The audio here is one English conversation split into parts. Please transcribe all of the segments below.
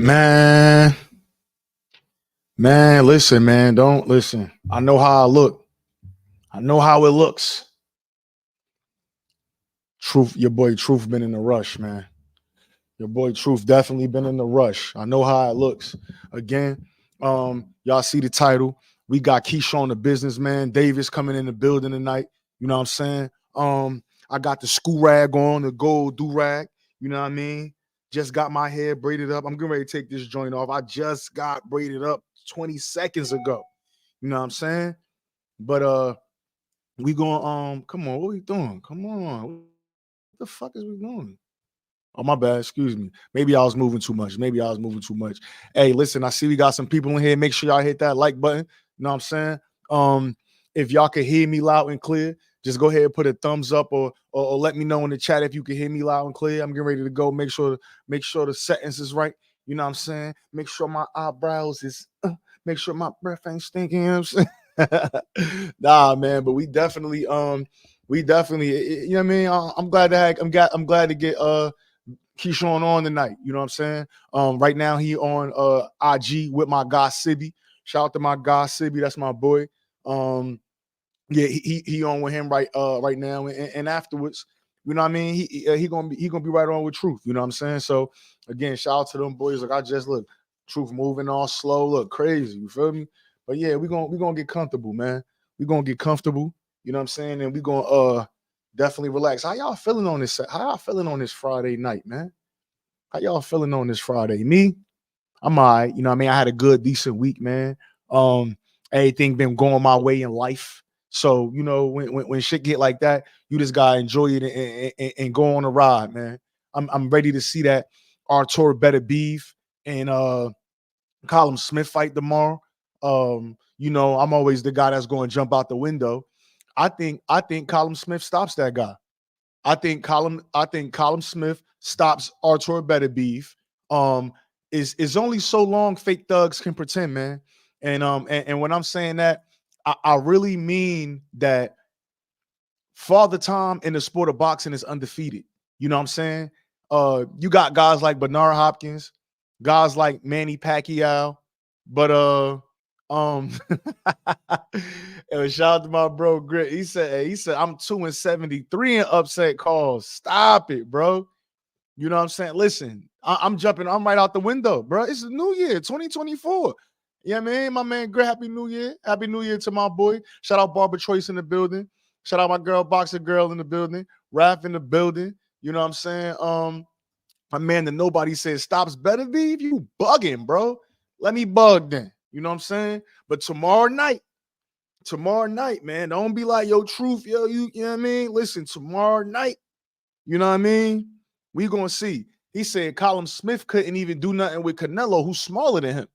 Man, listen, man, don't listen. I know how I look. I know how it looks. Truth, your boy Truth been in the rush, man. Your boy Truth definitely been in the rush. I know how it looks. Again, y'all see the title. We got Keyshawn the businessman, Davis coming in the building tonight. You know what I'm saying? I got the school rag on, the gold do rag. You know what I mean? Just got my hair braided up. I'm getting ready to take this joint off. I just got braided up 20 seconds ago. You know what I'm saying? But we going come on, what we doing? Come on. What the fuck is we doing? Oh, my bad. Excuse me. Maybe I was moving too much. Hey, listen, I see we got some people in here. Make sure y'all hit that like button. You know what I'm saying? Um, if y'all can hear me loud and clear, just go ahead and put a thumbs up or let me know in the chat if you can hear me loud and clear. I'm getting ready to go. Make sure the settings is right. You know what I'm saying? Make sure my eyebrows is make sure my breath ain't stinking. You know what I'm saying? Nah, man, but we definitely, you know what I mean? I'm glad to get Keyshawn on tonight. You know what I'm saying? Right now he on IG with my guy Sibby. Shout out to my guy Sibby. That's my boy. Yeah, he on with him right now, and afterwards, you know what I mean? He gonna be right on with Truth. You know what I'm saying? So again, shout out to them boys. Like I just look, Truth moving all slow, look crazy. You feel me? But yeah, we gonna get comfortable, man. We gonna get comfortable. You know what I'm saying? And we gonna definitely relax. How y'all feeling on this? How y'all feeling on this Friday night, man? How y'all feeling on this Friday? Me, I'm all right. You know what I mean? I had a good, decent week, man. Um, Everything been going my way in life. So, you know, when shit get like that, you just gotta enjoy it and go on a ride, man. I'm ready to see that Artur Better Beef and Colin Smith fight tomorrow. You know, I'm always the guy that's going to jump out the window. I think Colin Smith stops that guy. I think Colin Smith stops Artur Better Beef. Um, is only so long fake thugs can pretend, man. And when I'm saying that, I really mean that Father Time in the sport of boxing is undefeated. You know what I'm saying? You got guys like Bernard Hopkins, guys like Manny Pacquiao, but um shout out to my bro Grit. He said I'm 2-73 in upset calls. Stop it, bro. You know what I'm saying? Listen, I'm jumping. I'm right out the window, bro. It's the new year, 2024. Yeah, man. My man, great. Happy New Year. Happy New Year to my boy. Shout out Barbara Choice in the building. Shout out my girl, Boxer Girl in the building. Raph in the building. You know what I'm saying? My man, the nobody says stops better be if you bugging, bro. Let me bug then. You know what I'm saying? But tomorrow night, man, don't be like, yo, Truth, yo, you know what I mean? Listen, tomorrow night, you know what I mean? We gonna see. He said Colin Smith couldn't even do nothing with Canelo, who's smaller than him.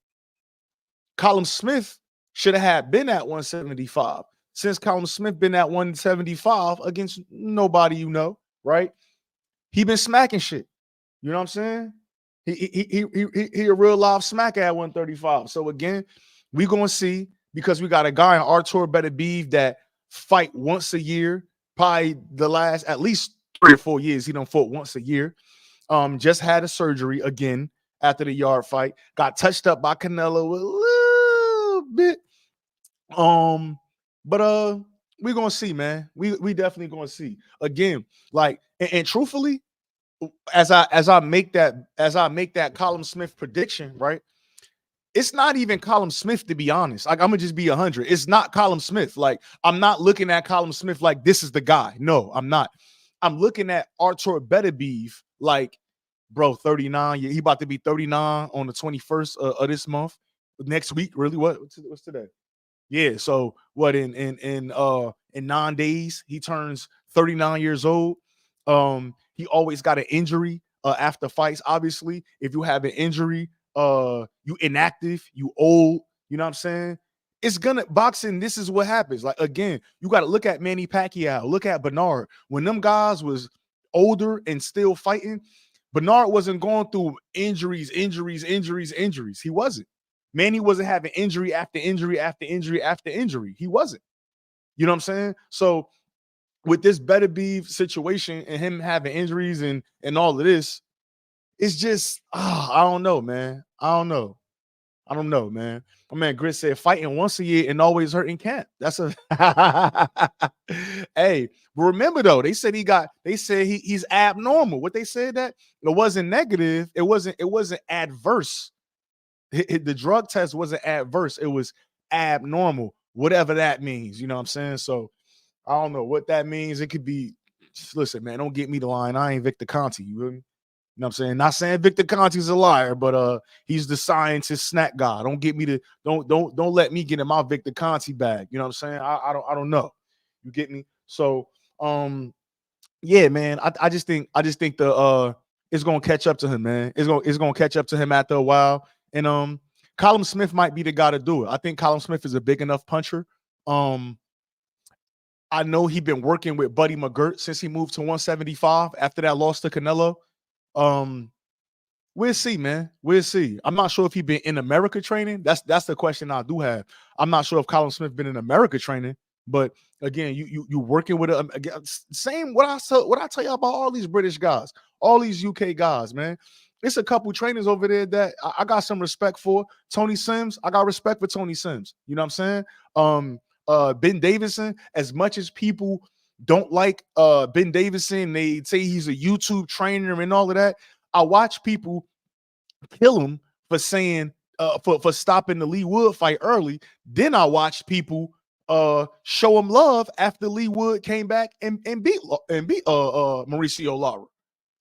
Colin Smith should have had been at 175. Since Colin Smith been at 175 against nobody you know, right? He been smacking shit. You know what I'm saying? He a real live smacker at 135. So again, we gonna see because we got a guy in Artur Better Beef that fight once a year, probably the last at least 3 or 4 years. He don't fought once a year. Just had a surgery again after the yard fight. Got touched up by Canelo a little bit. But we gonna see, man. We definitely gonna see. Again, like and truthfully, as I make that Colin Smith prediction, right? It's not even Colin Smith, to be honest. Like, I'm gonna just be 100. It's not Colin Smith. Like, I'm not looking at Colin Smith like this is the guy. No, I'm not. I'm looking at Artur Better Beef like, bro, 39. He about to be 39 on the 21st of this month. Next week, really? What's today? Yeah. So what in 9 days he turns 39 years old. He always got an injury after fights. Obviously, if you have an injury, you inactive, you old. You know what I'm saying? It's gonna boxing. This is what happens. Like again, you got to look at Manny Pacquiao. Look at Bernard. When them guys was older and still fighting, Bernard wasn't going through injuries. He wasn't. Manny wasn't having injury after injury after injury after injury. He wasn't. You know what I'm saying? So with this Better Beef situation and him having injuries and all of this, it's just I don't know, man. I don't know, man. My man Grit said fighting once a year and always hurting camp. That's a hey, but remember though, they said he's abnormal. What they said that it wasn't negative, it wasn't adverse. The drug test wasn't adverse, it was abnormal, whatever that means. You know what I'm saying? So I don't know what that means. It could be, listen, man, don't get me the line. I ain't Victor Conti. You hear me? You know what I'm saying? Not saying Victor Conti's a liar, but he's the scientist snack guy. Don't get me to don't let me get in my Victor Conti bag. You know what I'm saying? I don't know. You get me? So yeah, man. I just think the it's gonna catch up to him, man. It's gonna catch up to him after a while. And Colin Smith might be the guy to do it. I think Colin Smith is a big enough puncher. I know he's been working with Buddy McGirt since he moved to 175 after that loss to Canelo. We'll see, man. We'll see. I'm not sure if he's been in America training. That's the question I do have. I'm not sure if Colin Smith been in America training, but again, you working with him again. Same what I tell you about all these British guys, all these UK guys, man. It's a couple trainers over there that I got some respect for. Tony Sims, I got respect for Tony Sims. You know what I'm saying? Ben Davison, as much as people don't like Ben Davison, they say he's a YouTube trainer and all of that. I watch people kill him for saying for stopping the Lee Wood fight early. Then I watched people show him love after Lee Wood came back and beat Mauricio Lara.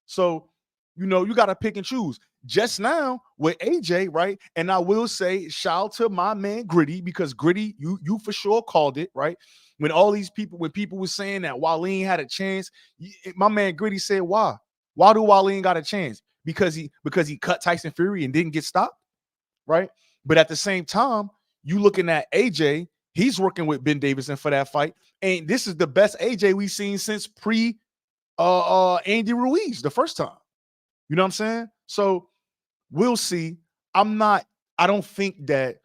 So you know you got to pick and choose. Just now with AJ, right? And I will say, shout out to my man Gritty, because Gritty, you for sure called it, right? When people were saying that Waleem had a chance, my man Gritty said, why? Why do Waleem got a chance? Because he cut Tyson Fury and didn't get stopped, right? But at the same time, you looking at AJ, he's working with Ben Davison for that fight, and this is the best AJ we've seen since pre Andy Ruiz the first time. You know what I'm saying? So we'll see. I don't think that.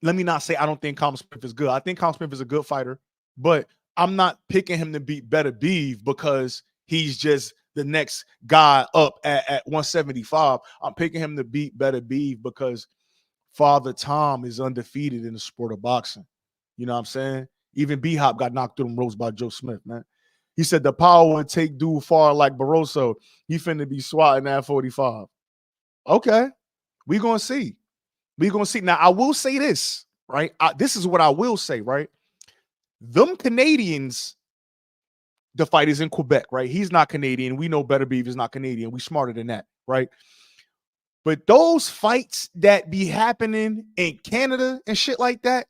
Let me not say I don't think Colin Smith is good. I think Colin Smith is a good fighter, but I'm not picking him to beat Better Beef because he's just the next guy up at 175. I'm picking him to beat Better Beef because Father Tom is undefeated in the sport of boxing. You know what I'm saying? Even B-Hop got knocked through them ropes by Joe Smith, man. He said the power would take dude far like Barroso. He finna be swatting at 45. Okay. We're going to see. We're going to see. Now, I will say this, right? This is what I will say, right? Them Canadians, the fight is in Quebec, right? He's not Canadian. We know Better Beef is not Canadian. We smarter than that, right? But those fights that be happening in Canada and shit like that,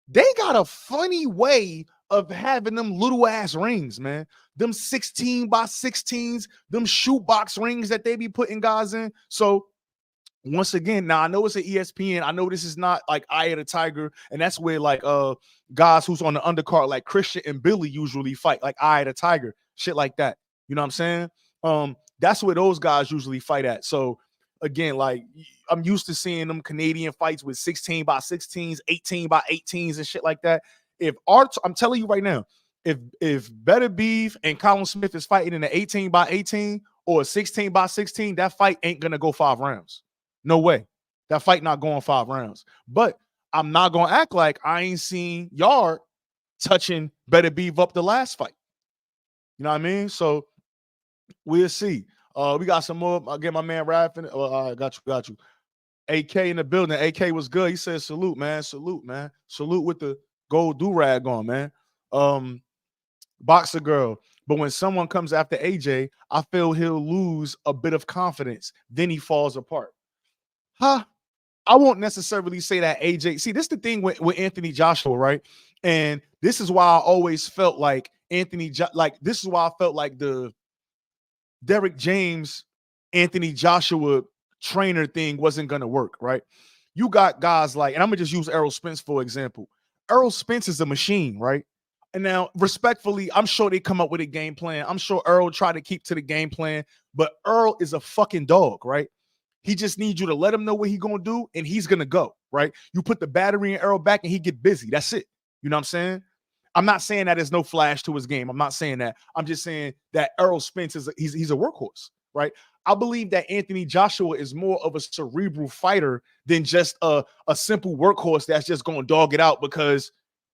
they got a funny way of having them little ass rings, man. Them 16 by 16s, them shoebox rings that they be putting guys in. So once again, now I know it's an ESPN. I know this is not like Eye of the Tiger, and that's where like guys who's on the undercard like Christian and Billy usually fight, like Eye of the Tiger, shit like that. You know what I'm saying? That's where those guys usually fight at. So again, like I'm used to seeing them Canadian fights with 16 by 16s, 18 by 18s, and shit like that. I'm telling you right now, if Better Beef and Colin Smith is fighting in an 18 by 18 or a 16 by 16, that fight ain't gonna go 5 rounds. No way. That fight not going 5 rounds. But I'm not gonna act like I ain't seen Yard touching Better Beef up the last fight. You know what I mean? So we'll see. We got some more. I'll get my man Raffin. Got you. AK in the building. AK was good. He said salute, man. Salute, man. Salute with the gold do-rag on, man. Boxer girl. But when someone comes after AJ, I feel he'll lose a bit of confidence. Then he falls apart. Huh? I won't necessarily say that AJ. See, this is the thing with Anthony Joshua, right? And this is why I always felt like this is why I felt like the Derek James, Anthony Joshua trainer thing wasn't going to work, right? You got guys like, and I'm going to just use Errol Spence for example. Errol Spence is a machine, right? And now, respectfully, I'm sure they come up with a game plan. I'm sure Earl tried to keep to the game plan, but Earl is a fucking dog, right? He just needs you to let him know what he's going to do, and he's going to go, right? You put the battery in Earl back, and he get busy. That's it. You know what I'm saying? I'm not saying that there's no flash to his game. I'm not saying that. I'm just saying that Errol Spence he's a workhorse, right? I believe that Anthony Joshua is more of a cerebral fighter than just a simple workhorse that's just going to dog it out because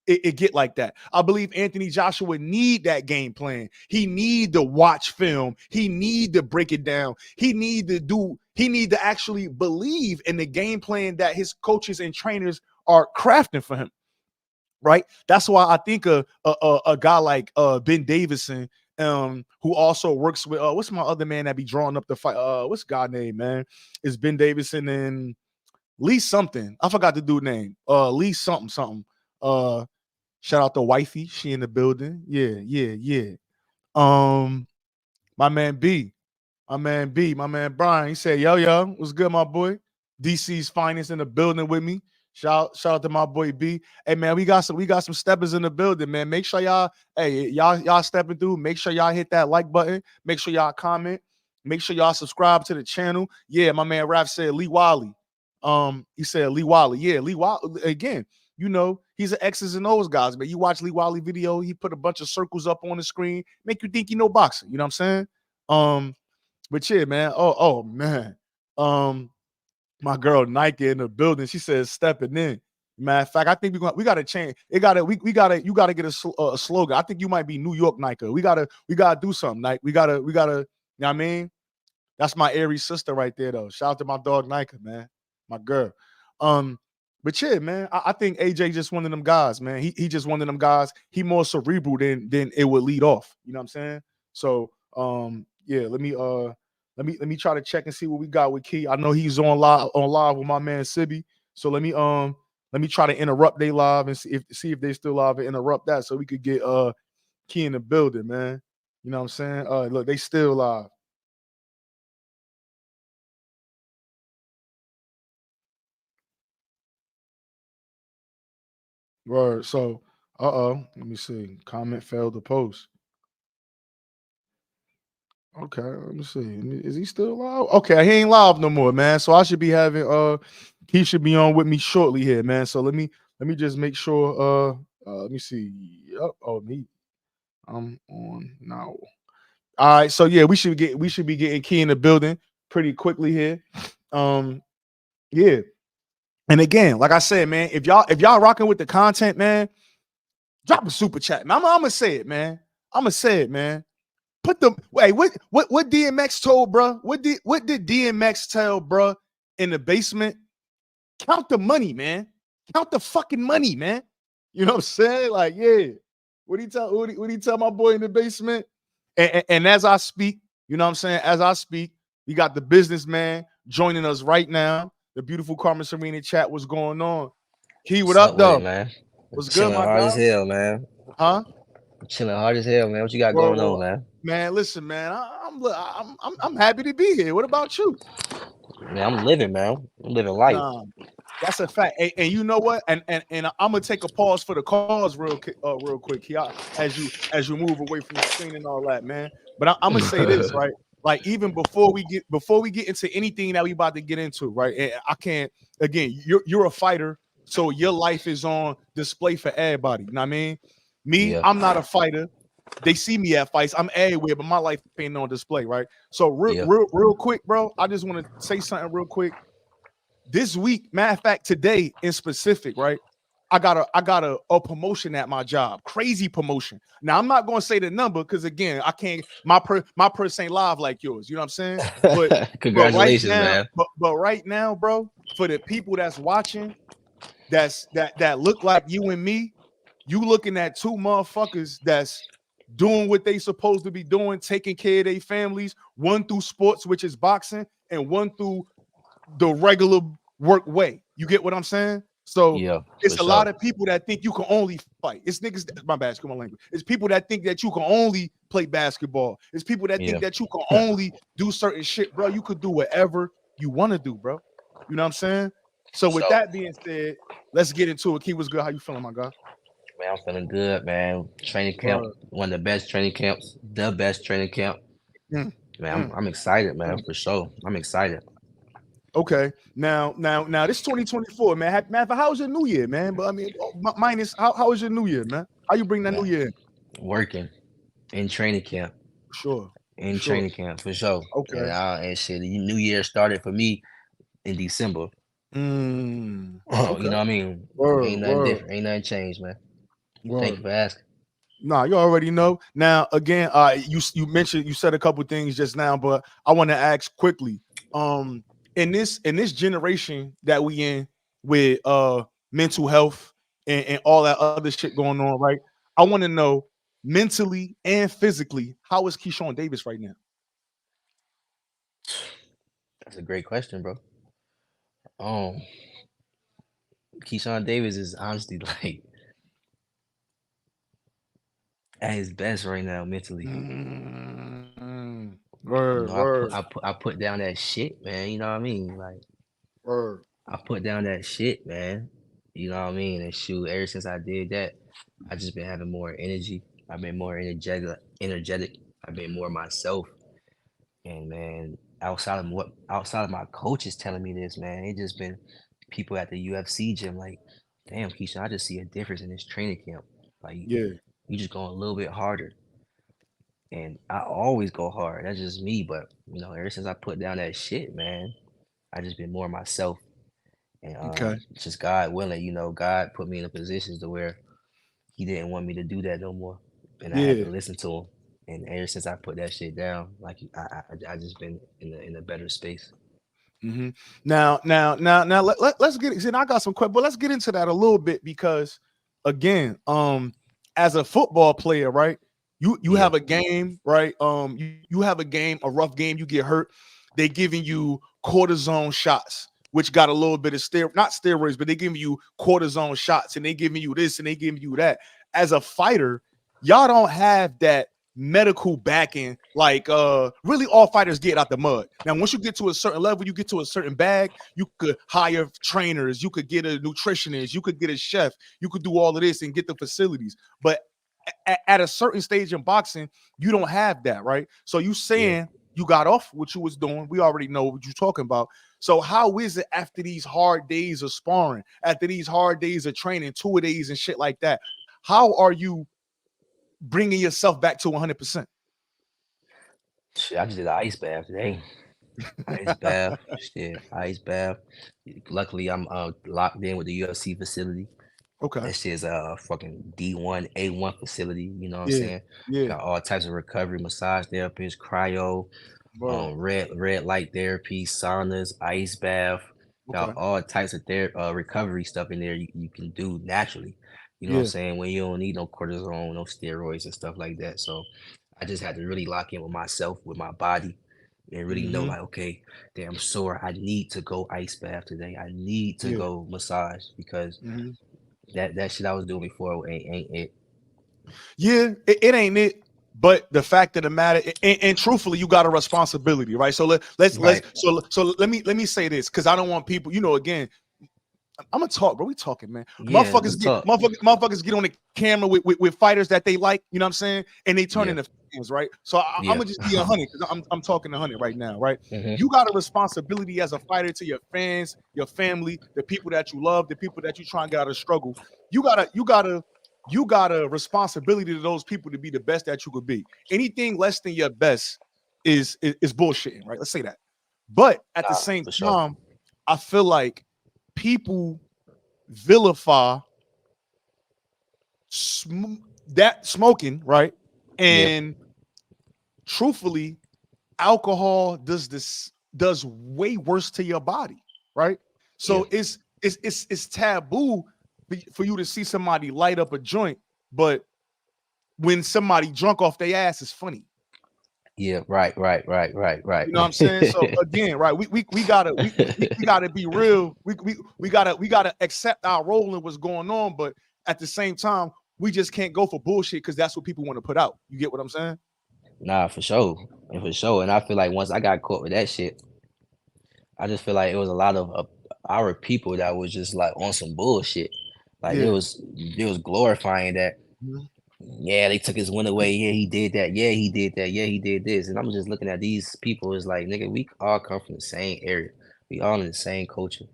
it get like that. I believe Anthony Joshua need that game plan. He need to watch film. He need to break it down. He need to actually believe in the game plan that his coaches and trainers are crafting for him. Right. That's why I think a guy like Ben Davison, who also works with what's my other man that be drawing up the fight? What's God name, man? Is Ben Davison and Lee something? I forgot the dude name. Lee something. Shout out to wifey. She in the building. Yeah. My man B. My man Brian. He said, yo, what's good, my boy? DC's finest in the building with me. Shout out to my boy B. Hey man, we got some steppers in the building, man. Make sure y'all stepping through. Make sure y'all hit that like button. Make sure y'all comment. Make sure y'all subscribe to the channel. Yeah, my man Raph said Lee Wiley. He said Lee Wiley. Yeah, Lee Wiley again. You know, he's an X's and O's guys, man. You watch Lee Wiley video, he put a bunch of circles up on the screen, make you think you know boxing. You know what I'm saying? But yeah, man. Oh man. My girl Nike in the building. She says stepping in. Matter of fact, I think we gotta change. You gotta get a slogan. I think you might be New York Nike. We gotta do something. Nike. We gotta, you know what I mean? That's my Aries sister right there, though. Shout out to my dog Nike, man. My girl. But yeah, man, I think AJ just one of them guys, man. He just one of them guys. He more cerebral than it would lead off. You know what I'm saying? So yeah, let me try to check and see what we got with Key. I know he's on live with my man Sibby. So let me try to interrupt they live and see if they still live and interrupt that so we could get Key in the building, man. You know what I'm saying? Look, they still live. Word. So, let me see. Comment failed to post. Okay, let me see. Is he still live? Okay, he ain't live no more, man. So I should be having he should be on with me shortly here, man. So let me just make sure let me see. Yep. Oh, I'm on now. All right, so yeah, we should be getting Key in the building pretty quickly here. Yeah. And again, like I said, man, if y'all rocking with the content, man, drop a super chat. Man, I'm gonna say it, man. Put the wait. What DMX told, bro? What did DMX tell, bro? In the basement, count the money, man. Count the fucking money, man. You know what I'm saying? Like, yeah. What he tell my boy in the basement? And as I speak, you know what I'm saying? As I speak, we got the businessman joining us right now. The beautiful Carmen Serena chat. What's going on? Key, what up, though? Man? What's Chilling good, my hard guy? as hell, man. Huh? Chilling hard as hell, man. What you got going on, man? Man, listen, man. I'm happy to be here. What about you? Man, I'm living, man. I'm living life. Nah, that's a fact. And you know what? And I'm gonna take a pause for the cause real quick, as you move away from the screen and all that, man. But I'm gonna say this, right? Like even before we get into anything that we about to get into, right? And I can't again. You're a fighter, so your life is on display for everybody. You know what I mean? Me, Yeah. I'm not a fighter. They see me at fights. I'm everywhere, but my life ain't on display, right? So real quick, bro. I just want to say something real quick. This week, matter of fact, today in specific, right? I got a promotion at my job, crazy promotion. Now I'm not gonna say the number because again, I can't. My purse ain't live like yours. You know what I'm saying? But Congratulations, man. but right now, bro, for the people that's watching, that look like you and me, you looking at two motherfuckers that's doing what they supposed to be doing, taking care of their families. One through sports, which is boxing, and one through the regular work way. You get what I'm saying? So Yeah, it's for a lot sure. of people that think you can only fight. It's niggas, my basketball language. It's people that think that you can only play basketball. It's people that think Yeah. that you can only do certain shit, bro. You could do whatever you want to do, bro. You know what I'm saying? So with So, that being said, let's get into it. Key, what's good? How you feeling, my guy? man, I'm feeling good, man. Training camp, Bro. one of the best training camps, the best training camp. Mm, Man, I'm, mm, I'm excited, man, mm. for sure. I'm excited. Okay. Now, this 2024, man. Man, how was your New Year, man? But I mean, minus how was your New Year, man? How you bring that New Man, Year in? working in training camp. Sure. in Sure. training camp for sure. Okay. And shit, the New Year started for me in December. Mm. You Okay. know what I mean? Word. Ain't nothing Word. different. Ain't nothing changed, man. Thank Word. you for asking. Nah, you already know. Now, again, you mentioned you said a couple things just now, but I want to ask quickly. Um, in this generation that we in with mental health and all that other shit going on, right? I want to know mentally and physically, how is Keyshawn Davis right now? That's a great question, bro. Um, Keyshawn Davis is honestly like at his best right now mentally. You Word, know, I put word, I put I put down that shit, man. You know what I mean? Like word. I put down that shit, man. You know what I mean? And shoot, ever since I did that, I just been having more energy. I've been more energetic. I've been more myself. And man, outside of my coaches telling me this, man, it just been people at the UFC gym like, damn, Keisha, I just see a difference in this training camp. Like Yeah. you just going a little bit harder. And I always go hard. That's just me. But you know, ever since I put down that shit, man, I just been more myself. And Okay. just God willing, you know, God put me in a position to where He didn't want me to do that no more, and I had Yeah. to listen to Him. And ever since I put that shit down, like I just been in a better space. hmm Now, let's get. See, I got some questions, but let's get into that a little bit because, again, as a football player, right? You Yeah, have a game, right? You have a game, a rough game. You get hurt. They giving you cortisone shots, which got a little bit of not steroids, but they giving you cortisone shots, and they giving you this and they giving you that. As a fighter, y'all don't have that medical backing like really all fighters get out the mud. Now once you get to a certain level, you get to a certain bag, you could hire trainers, you could get a nutritionist, you could get a chef, you could do all of this and get the facilities. But at a certain stage in boxing, you don't have that, right? So you yeah. saying you got off what you was doing, we already know what you're talking about. So how is it after these hard days of sparring, after these hard days of training, 2 days and shit like that, how are you bringing yourself back to 100%? Shit, I just did an ice bath today. Ice bath, shit, ice bath. Luckily, I'm locked in with the UFC facility. Okay. That shit's a fucking D1, A1 facility. You know what I'm Yeah. saying? Yeah. Got all types of recovery, massage therapists, cryo, Word. red light therapy, saunas, ice bath. Got Okay. all types of recovery stuff in there you can do naturally. You know what I'm Yeah. saying? When you don't need no cortisone, no steroids and stuff like that. So I just had to really lock in with myself, with my body, and really know Mhm. like, okay, damn, I'm sore. I need to go ice bath today. I need to Yeah. go massage because Mhm. that shit I was doing before ain't it. Yeah, it ain't it. But the fact of the matter, and truthfully, you got a responsibility, right? So let's Right. so let me say this because I don't want people, again, I'm gonna talk, bro. We talking, man. Yeah, let's talk. Motherfuckers get on the camera with fighters that they like, you know what I'm saying? And they turn Yeah, into fans, right? So I'm yeah. gonna just be 100 because I'm talking 100 right now, right? hmm You got a responsibility as a fighter to your fans, your family, the people that you love, the people that you try and get out of struggle. You got a responsibility to those people to be the best that you could be. Anything less than your best is bullshitting, right? Let's say that. But at the Nah, same for sure. time, I feel like people vilify sm- that smoking, right? Yeah, And truthfully, alcohol does way worse to your body, right? yeah, So it's taboo for you to see somebody light up a joint, but when somebody drunk off their ass is funny. yeah. Right. You know what I'm saying? So again, right? We gotta be real. We gotta accept our role in what's going on, but at the same time, we just can't go for bullshit because that's what people want to put out. You get what I'm saying? Nah, for sure, and for sure. And I feel like once I got caught with that shit, I just feel like it was a lot of our people that was just like on some bullshit. Like Yeah. it was glorifying that. Mhm. Yeah, they took his win away. Yeah, he did that. Yeah, he did that. Yeah, he did this. And I'm just looking at these people. It's like, nigga, we all come from the same area. We all in the same culture.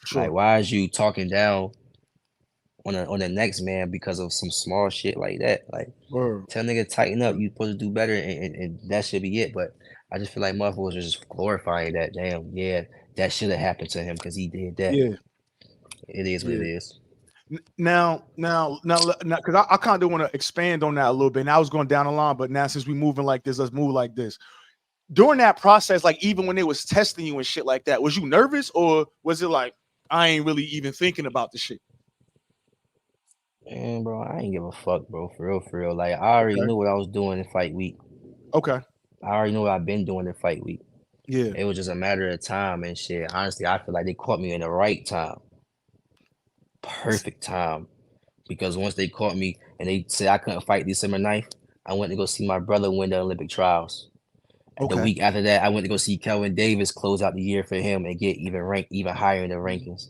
For Like, sure. why is you talking down on the next man because of some small shit like that. Like Word. tell nigga tighten up. You supposed to do better, and that should be it. But I just feel like motherfuckers are just glorifying that. Damn, yeah, that should have happened to him because he did that. Yeah, It is what it yeah. is. Now, because I kind of want to expand on that a little bit. And I was going down the line, but now since we moving like this, let's move like this. During that process, like even when they was testing you and shit like that, was you nervous or was it like I ain't really even thinking about the shit? Man, bro, I ain't give a fuck, bro. For real, for real. Like I already Okay, knew what I was doing in fight week. okay, I already knew what I've been doing in fight week. yeah, It was just a matter of time and shit. Honestly, I feel like they caught me in the right time, perfect time. Because once they caught me and they said I couldn't fight December 9th, I went to go see my brother win the Olympic trials. The okay, week after that, I went to go see Kelvin Davis close out the year for him and get even higher in the rankings.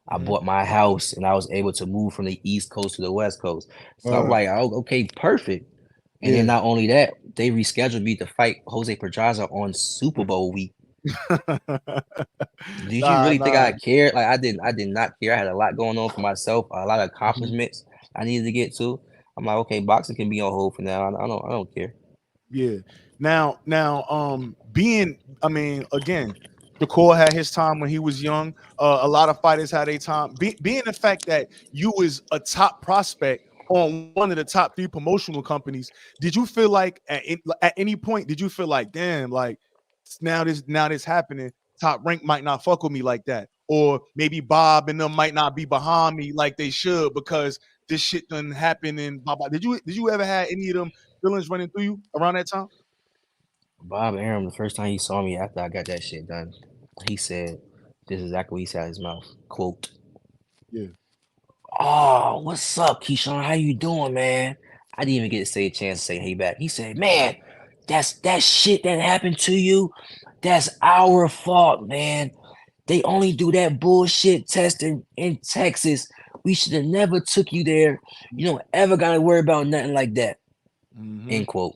I mhm, bought my house and I was able to move from the East Coast to the West Coast. So I'm uh, like, oh, okay, perfect. And then yeah. not only that, they rescheduled me to fight Jose Pedraza on Super Bowl week. Did you Nah, really think nah. I cared? Like I did not care. I had a lot going on for myself, a lot of Mhm. accomplishments I needed to get to. I'm like, okay, boxing can be on hold for now. I don't care. Yeah. Now, being, I mean, again, Shakur had his time when he was young. A lot of fighters had a time. Being the fact that you was a top prospect on one of the top three promotional companies, did you feel like at any point did you feel like, damn, like now this happening, top rank might not fuck with me like that, or maybe Bob and them might not be behind me like they should because this shit done happen and blah blah. Did you ever have any of them feelings running through you around that time? Bob Arum, the first time he saw me after I got that shit done, he said, "This is exactly what he said out his mouth." Quote, Yeah. "Oh, what's up, Keyshawn? How you doing, man?" I didn't even get to say a chance to say hey back. He said, "Man, that's that shit that happened to you. That's our fault, man. They only do that bullshit testing in Texas. We should have never took you there. You don't ever gotta worry about nothing like that." Mm-hmm. End quote.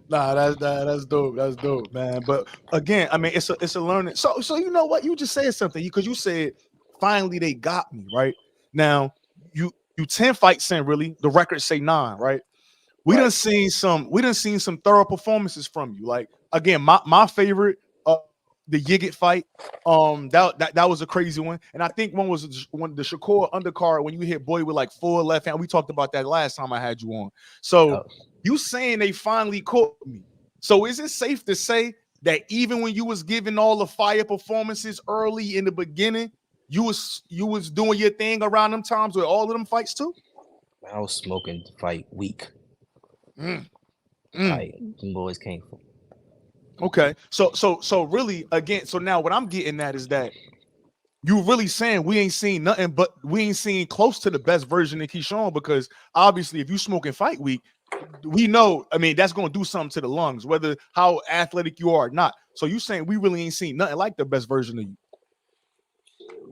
Nah, that's dope. That's dope, man. But again, I mean, it's a learning. So you know what? You just said something because you said finally they got me right now. You 10 fights in, really. The records say 9, right? Right. We done seen some thorough performances from you. Like again, my favorite, the Yigit fight. That was a crazy one, and I think one was one the Shakur undercard when you hit Boy with like 4 left hand. We talked about that last time I had you on. So Yup. you saying they finally caught me. So is it safe to say that even when you was giving all the fire performances early in the beginning, you was doing your thing around them times with all of them fights too? I was smoking fight week. Mm, mm. Like them boys came from. Okay. So really again, so now what I'm getting at is that you really saying we ain't seen nothing but we ain't seen close to the best version of Keyshawn because obviously if you smoking fight week, we know, I mean, that's gonna do something to the lungs, whether how athletic you are or not. So you saying we really ain't seen nothing like the best version of you.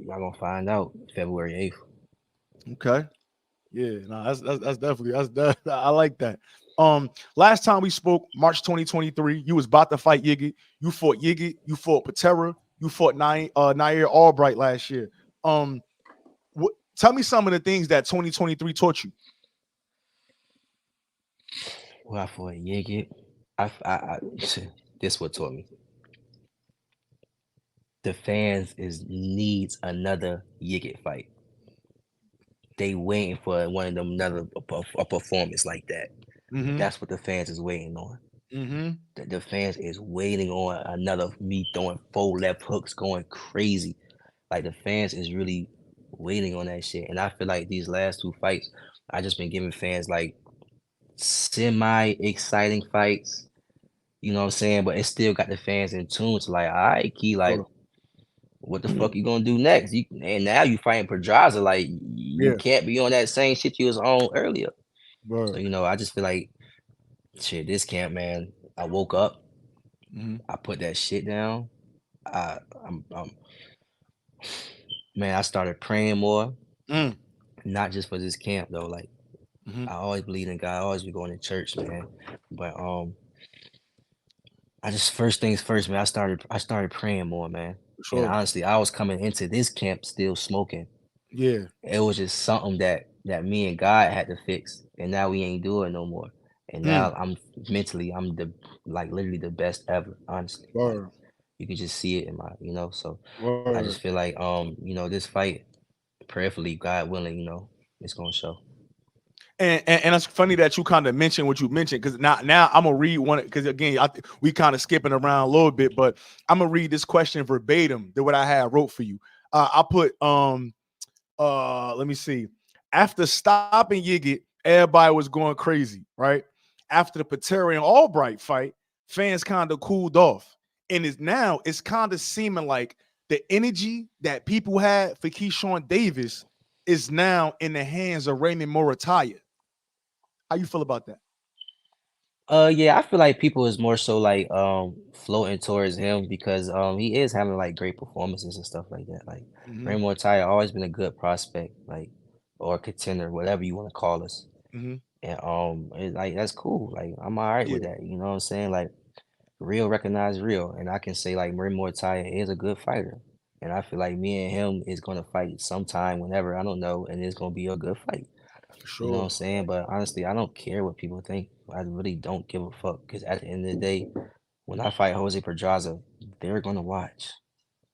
Y'all gonna find out February 8th. Okay. Yeah, no, that's definitely I like that. Last time we spoke, March 2023, you was about to fight Yigit. You fought Patera, you fought Nair Albright last year. Um, tell me some of the things that 2023 taught you. Well, I fought Yigit. I this what taught me. The fans is needs another Yigit fight. They waiting for one of them another a performance like that. Mm-hmm. That's what the fans is waiting on. Mm-hmm. The fans is waiting on another me throwing 4 left hooks going crazy. Like the fans is really waiting on that shit. And I feel like these last 2 fights, I just been giving fans like semi exciting fights. You know what I'm saying? But it still got the fans in tune to like, all right, Key, like, Bro. what the fuck you gonna do next? And now you fighting Pedraza, like you Yeah, can't be on that same shit you was on earlier. So, bro. I just feel like shit, this camp, man. I woke up, Mm-hmm. I put that shit down. I I'm man, I started praying more, Mm. not just for this camp though. Like Mm-hmm. I always believe in God, I always be going to church, man. But I just first things first, man. I started praying more, man. For And sure. honestly, I was coming into this camp still smoking. Yeah. It was just something that me and God had to fix, and now we ain't doing no more. And now Mm. I'm the like literally the best ever, honestly. Like Word. you could just see it in my. So I Word. just feel like this fight, prayerfully, God willing, it's gonna show. And it's funny that you kind of mentioned what you mentioned because now I'm gonna read one because again we kind of skipping around a little bit, but I'm gonna read this question verbatim than what I had wrote for you. I put let me see. After stopping Yigit, everybody was going crazy, right? After the Patera and Albright fight, fans kind of cooled off, and it's kind of seeming like the energy that people had for Keyshawn Davis is now in the hands of Raymond Morataya. How you feel about that? Yeah, I feel like people is more so like floating towards him because he is having like great performances and stuff like that. Like Hmm. Raymond Ty always been a good prospect, like or contender, whatever you want to call us. Hmm. And like that's cool. Like I'm all right with Yeah, that. You know what I'm saying? Like real recognize real, and I can say like Raymond Ty is a good fighter. And I feel like me and him is gonna fight sometime, whenever I don't know, and it's gonna be a good fight. for You know what sure. I'm saying? But honestly, I don't care what people think. I really don't give a fuck. Because at the end of the day, when I fight Jose Pedraza, they're gonna watch,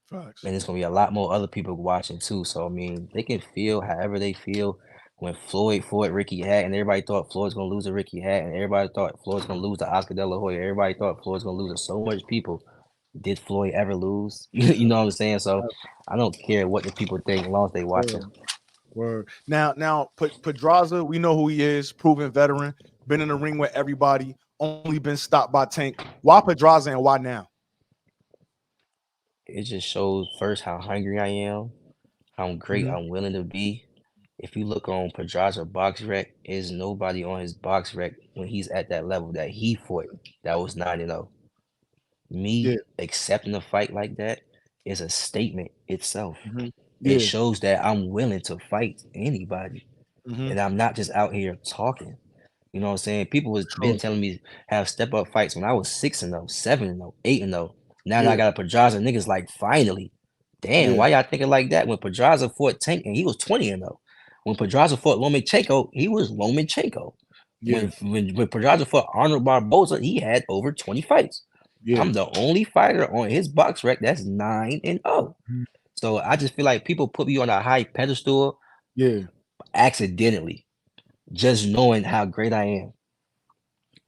Facts. and it's gonna be a lot more other people watching too. So I mean, they can feel however they feel. When Floyd fought Ricky Hat, and everybody thought Floyd's gonna lose to Ricky Hat, and everybody thought Floyd's gonna lose to Oscar De La Hoya. Everybody thought Floyd's gonna lose to so much people. Did Floyd ever lose? You know what I'm saying? So I don't care what the people think, as long as they watching. Word. Word. Now, Pedraza, we know who he is, proven veteran, been in the ring with everybody, only been stopped by Tank. Why Pedraza and why now? It just shows first how hungry I am, how great Hmm. I'm willing to be. If you look on Pedraza box rec, is nobody on his box rec when he's at that level that he fought that was 9-0. Yeah. Me accepting a fight like that is a statement itself. Hmm. It Yeah. shows that I'm willing to fight anybody, Hmm. and I'm not just out here talking. You know what I'm saying? People was been Sure. telling me have step up fights when I was 6-0, 7-0, 8-0. Now that I Yeah. got a Pedraza, niggas like finally. Damn, Yeah. why y'all thinking like that? When Pedraza fought Tank and he was 20-0. When Pedraza fought Lomachenko, he was Lomachenko. Yeah. When Pedraza fought Arnold Barboza, he had over 20 fights. Yeah. I'm the only fighter on his box rec that's 9-0. Mhm. So I just feel like people put me on a high pedestal Yeah. accidentally, just knowing how great I am.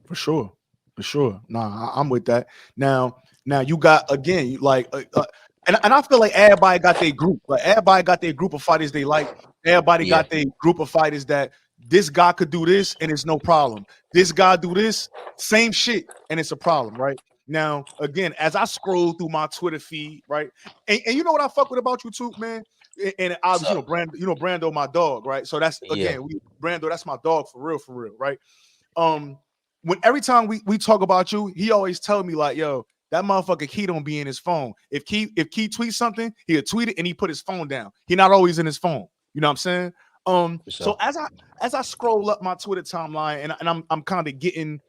For sure. For sure. Nah, I'm with that. Now you got again, you like and I feel like everybody got their group. Like everybody got their group of fighters they like. Everybody Yeah, got their group of fighters that this guy could do this and it's no problem. This guy do this, same shit, and it's a problem, right? Now, again, as I scroll through my Twitter feed, right? And you know what I fuck with about you too, man? And what's obviously, up? Brando, my dog, right? So that's Yeah, again, Brando, that's my dog for real, right? um when every time we talk about you, he always tell me like, yo, that motherfucker Key don't be in his phone. If Key tweets something, he'll tweet it and he put his phone down. He not always in his phone. You know what I'm saying? for So sure. as I scroll up my Twitter timeline and I'm kind of getting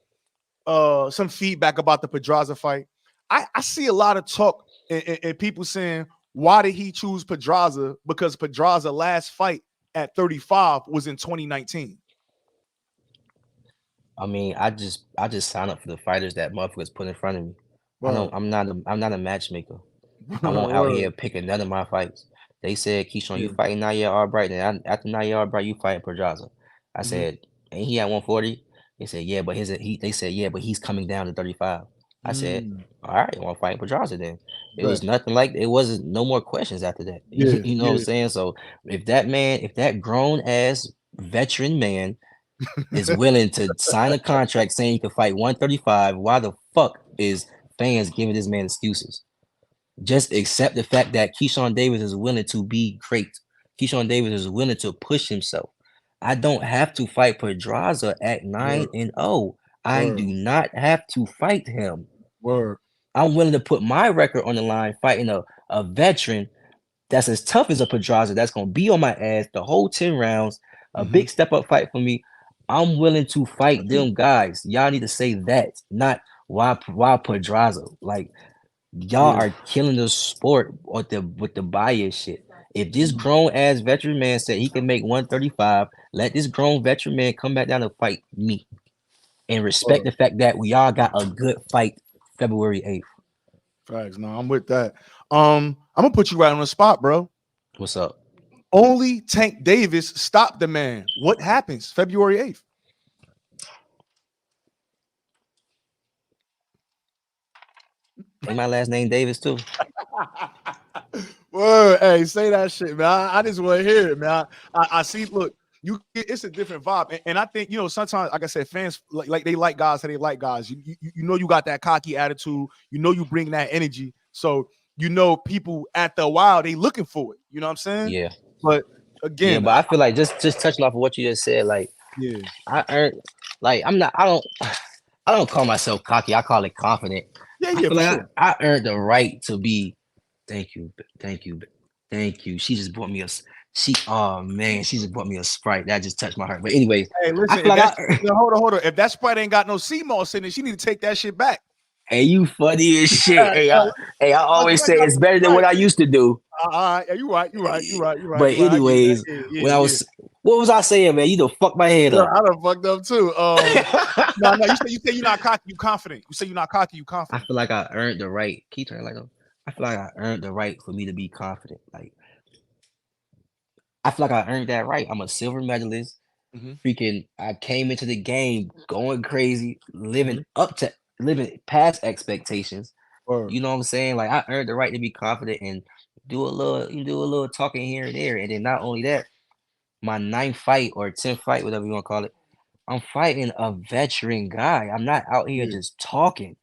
some feedback about the Pedraza fight, I see a lot of talk and people saying, why did he choose Pedraza? Because Pedraza last fight at 35 was in 2019. I mean, I just sign up for the fighters that motherfuckers put in front of me. I don't. Word. I'm not a matchmaker. I won't out Word. here picking none of my fights. They said, Keyshawn, you Yeah. fighting Naya Albright, and after Naya Albright, you fighting Pedraza. I Mhm. said, ain't he at 140? They said, yeah, but they said, yeah, but he's coming down to 35. I said, Mm, all right, I want to fight Pedraza then. It bet. was nothing like it wasn't no more questions after that. Yeah, You know what I'm yeah. saying? So if that grown ass veteran man is willing to sign a contract saying he can fight 135, why the fuck is fans giving this man excuses? Just accept the fact that Keyshawn Davis is willing to be great. Keyshawn Davis is willing to push himself. I don't have to fight Pedraza at 9 Word, and 0. I do word, not have to fight him. word. I'm willing to put my record on the line fighting a veteran that's as tough as a Pedraza that's gonna be on my ass the whole 10 rounds, a Mhm. big step up fight for me. I'm willing to fight them guys. Y'all need to say that, not why Pedraza. Like y'all Yeah, are killing the sport with the bias shit. If this Mhm. grown ass veteran man said he can make 135, let this grown veteran man come back down to fight me and respect Word. the fact that we all got a good fight February 8th. Facts. No, I'm with that. I'm gonna put you right on the spot, bro. What's up? Only Tank Davis stopped the man. What happens February 8th? Ain't my last name Davis too? Word, hey, say that shit, man. I just want to hear it, man. I see. Look, it's a different vibe, and I think sometimes, like I said, fans like they like guys, how they like guys. You know you got that cocky attitude. You know you bring that energy. So people at the Wild they looking for it. You know what I'm saying? Yeah. But Yeah, again, but I feel like just touching off of what you just said, like yeah, I earned like I don't call myself cocky. I call it confident. yeah, I yeah, feel for like sure. I earned the right to be. Thank you, thank you, thank you. She just bought me oh man, she just bought me a Sprite. That just touched my heart. But anyways, Hey, I listen, feel if like that's no, hold on. If that Sprite ain't got no sea moss in it, she need to take that shit back. hey, you funny as shit. Hey, I my always Sprite say got it's some better than Sprite. what I used to do. All right, yeah, you right, you right, you right, you right, But you right. I get that. anyways, Yeah, when yeah, I yeah. was, what was I saying, man? You done fucked my head Yeah, up. I done fucked up too. No, you say you're not cocky, you confident. You say you're not cocky, you I confident. feel like I earned the right. Can you turn it like that? I feel like I earned the right for me to be confident. Like I feel like I earned that right. I'm a silver medalist. Hmm. Freaking, I came into the game going crazy, Hmm. living past expectations. Or You know what I'm saying? Like I earned the right to be confident and do a little talking here and there. And then not only that, my ninth fight or 10th fight, whatever you want to call it, I'm fighting a veteran guy. I'm not out here yeah, just talking.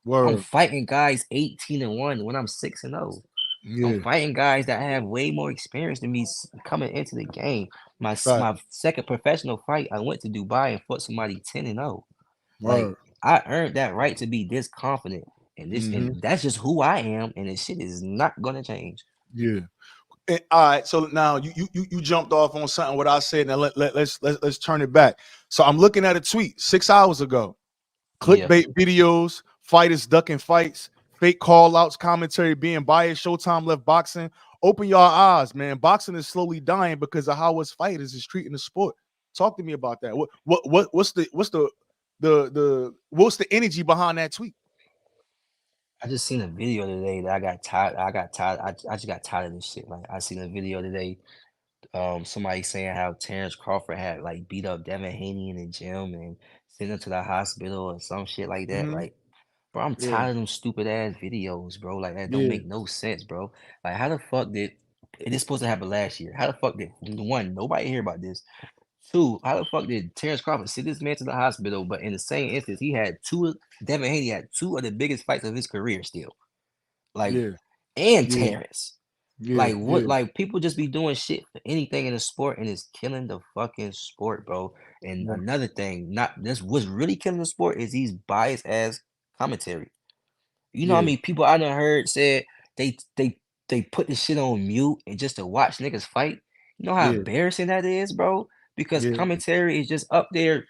I'm word, fighting guys 18-1 when I'm 6-0. I'm yeah, fighting guys that have way more experience than me coming into the game. fact, My second professional fight, I went to Dubai and fought somebody 10-0. Like word, I earned that right to be this confident, hmm, and that's just who I am, and this shit is not gonna change. yeah. All right, so now you jumped off on something what I said. Now let's turn it back. So I'm looking at a tweet 6 hours ago. Yeah, Clickbait videos, fighters ducking fights, fake call outs, commentary being biased, Showtime left boxing. Open your eyes, man. Boxing is slowly dying because of how us fighters is treating the sport. Talk to me about that. What's the energy behind that tweet? I just seen a video today that I got tired. I just got tired of this shit. Like I seen a video today. Somebody saying how Terrence Crawford had like beat up Devin Haney in the gym and sent him to the hospital or some shit like that. Mm-hmm. Like, bro, I'm Yeah, tired of them stupid ass videos, bro. Like that don't yeah, make no sense, bro. Like how the fuck did it is supposed to happen last year? How the fuck did one, nobody hear about this? Two, how the fuck did Terrence Crawford send this man to the hospital, but in the same instance, Devin Haney had two of the biggest fights of his career still. Like, yeah, and yeah, Terrence. yeah, Like what? yeah, Like people just be doing shit for anything in the sport, and it's killing the fucking sport, bro. And yeah, another thing, not this what's really killing the sport is these biased ass commentary. You know how yeah, many people I done heard said they they they put this shit on mute and just to watch niggas fight. You know how yeah, embarrassing that is, bro? Because yeah. commentary is just up there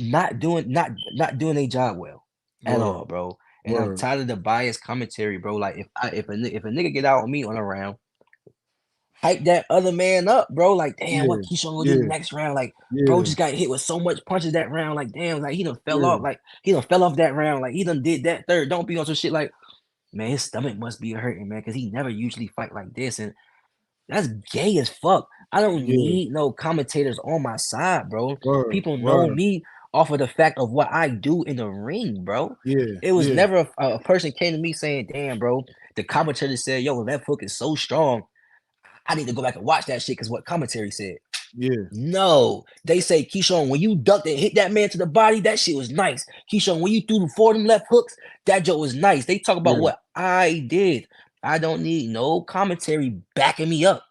not doing their job well at Word, all, bro. And I'm word. tired of the biased commentary, bro. Like if a nigga get out on me on a round, hype that other man up, bro. Like, damn, Yeah, what Keyshawn gonna do the yeah, next round? Like, bro yeah, just got hit with so much punches that round. Like, damn, like he done fell yeah, off. Like he done fell off that round. Like he done did that third. Don't be on some shit like, man, his stomach must be hurting, man, because he never usually fight like this. And that's gay as fuck. I don't yeah. need no commentators on my side, bro. Word, People know word. me off of the fact of what I do in the ring, bro. Yeah, It was yeah, never a person came to me saying, damn, bro, the commentator said, yo, that hook is so strong. I need to go back and watch that shit because what commentary said. yeah, No, they say, Keyshawn, when you ducked and hit that man to the body, that shit was nice. Keyshawn, when you threw the four of them left hooks, that joke was nice. They talk about yeah, what I did. I don't need no commentary backing me up.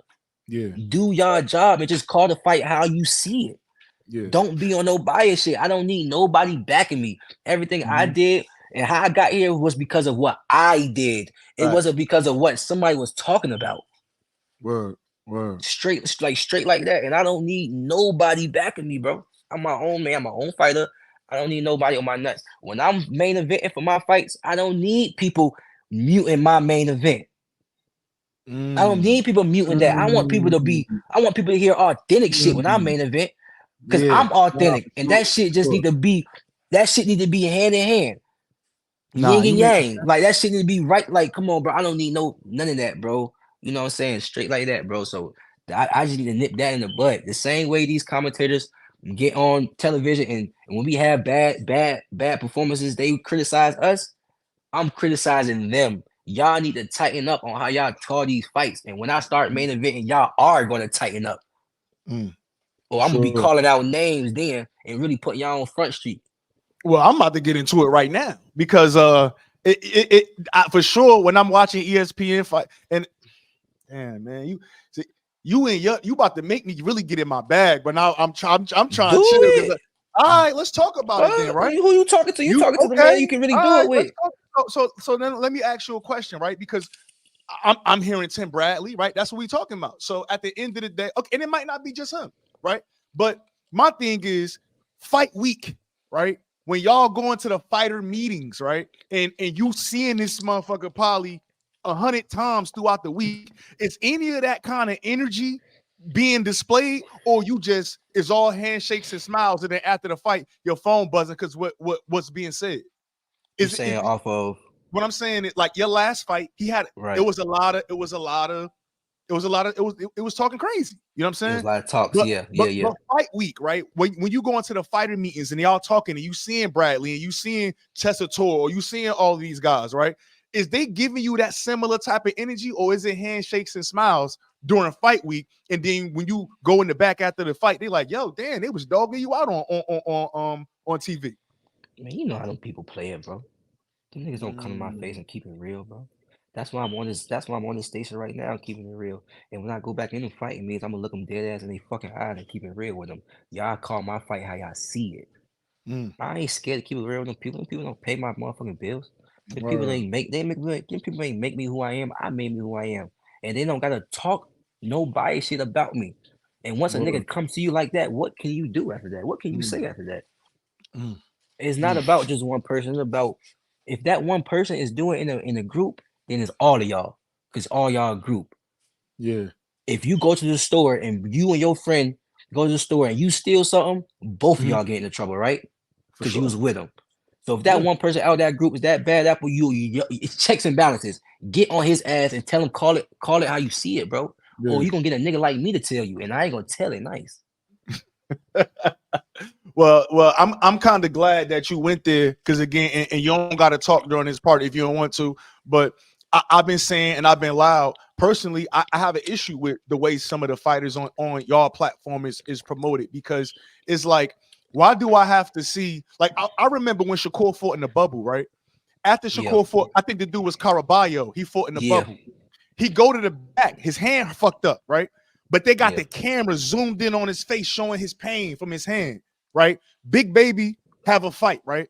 yeah, Do y'all job and just call the fight how you see it. yeah. Don't be on no bias shit. I don't need nobody backing me. Everything I Mhm. did and how I got here was because of what I did. It Facts. wasn't because of what somebody was talking about. Word, word. Straight like that. And I don't need nobody backing me, bro. I'm my own man, I'm my own fighter. I don't need nobody on my nuts. When I'm main eventing for my fights, I don't need people muting my main event. I don't Mm. need people muting that. Mm. I want people to hear authentic shit when I Mm. main event. Cause Yeah. I'm Nah, authentic. for And sure. For sure. that shit need to be hand in hand. Nah, Yin you and make yang. Like that shit need to be right. Like, come on, bro. I don't need none of that, bro. You know what I'm saying? Straight like that, bro. So I just need to nip that in the bud. The same way these commentators get on television and when we have bad performances, they criticize us. I'm criticizing them. Y'all need to tighten up on how y'all call these fights. And when I start main eventing, y'all are gonna tighten up. mm, Or for I'm gonna be sure. calling out names then and really putting y'all on Front Street. Well, I'm about to get into it right now because for sure when I'm watching ESPN fight and damn man, see, you about to make me really get in my bag, but now I'm trying Do to chill because it. all right, let's talk about it then, Fuck. right? Who you talking to? You You talking to the man okay? you can really All do right, it let's with. go. So then let me ask you a question, right? Because I'm hearing Tim Bradley, right? That's what we talking about. So at the end of the day, okay, and it might not be just him, right? But my thing is fight week, right? When y'all going to the fighter meetings, right? And you seeing this motherfucker probably 100 times throughout the week, is any of that kind of energy being displayed, or you just is all handshakes and smiles, and then after the fight, your phone buzzing because what's being said? You Is saying it off of what I'm saying is like your last fight, he had it right. was a lot of it was a lot of it was a lot of it was talking crazy. You know what I'm It was saying? a lot of talks. But Yeah, but yeah, yeah. but fight week, right? When you go into the fighter meetings and they all talking and you seeing Bradley and you seeing Tessator or you seeing all these guys, right? Is they giving you that similar type of energy, or is it handshakes and smiles during fight week? And then when you go in the back after the fight, they like, yo, damn, they was dogging you out on TV. Man, you know how them people play it, bro. Them niggas don't come to my face Mm, and keep it real, bro. That's why I'm on this station right now, keeping it real. And when I go back in and fight, it means I'm gonna look them dead ass in their fucking eyes and keep it real with them. Y'all call my fight how y'all see it. mm, I ain't scared to keep it real with them people. Them people don't pay my motherfucking bills. Them people word, ain't make they make me them people ain't make me who I am. I made me who I am. And they don't gotta talk no bias shit about me. And once a word, nigga comes to you like that, what can you do after that? What can you mm, say after that? mm, It's not mm. about just one person. It's about if that one person is doing in a group, then it's all of y'all. Cause all y'all a group. Yeah, If you go to the store and you and your friend go to the store and you steal something, both of mhm, y'all get into trouble, right? for Because you sure. was with them. So if that Yeah, one person out of that group is that bad apple, it's checks and balances. Get on his ass and tell him call it how you see it, bro. Or yeah. you gonna get a nigga like me to tell you, and I ain't gonna tell it nice. Well, I'm kind of glad that you went there because again, and you don't got to talk during this part if you don't want to. But I've been saying and I've been loud. Personally, I have an issue with the way some of the fighters on y'all platform is promoted because it's like, why do I have to see? Like, I remember when Shakur fought in the bubble, right? After Yeah, Shakur fought, I think the dude was Caraballo. He fought in the yeah, bubble. He go to the back, his hand fucked up, right? But they got yeah, the camera zoomed in on his face, showing his pain from his hand, right? Big Baby have a fight, right?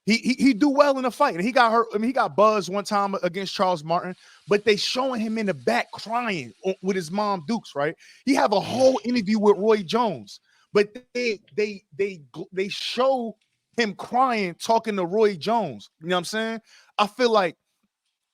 He do well in the fight, and he got hurt. I mean, he got buzzed one time against Charles Martin, but they showing him in the back crying with his mom Dukes, right? He have a yeah, whole interview with Roy Jones, but they show him crying talking to Roy Jones. You know what I'm saying? I feel like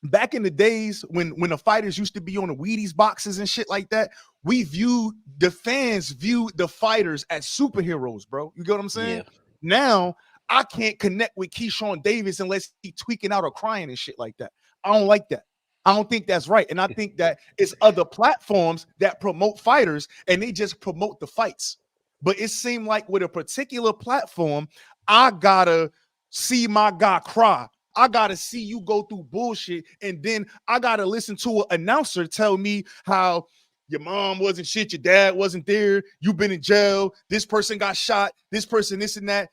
back in the days when the fighters used to be on the Wheaties boxes and shit like that, the fans viewed the fighters as superheroes, bro. You get what I'm saying? yeah, Now I can't connect with Keyshawn Davis unless he tweaking out or crying and shit like that. I don't like that. I don't think that's right. And I think that it's other platforms that promote fighters and they just promote the fights. But it seemed like with a particular platform, I gotta see my guy cry. I gotta see you go through bullshit, and then I gotta listen to an announcer tell me how your mom wasn't shit, your dad wasn't there, you've been in jail, this person got shot, this person, this and that.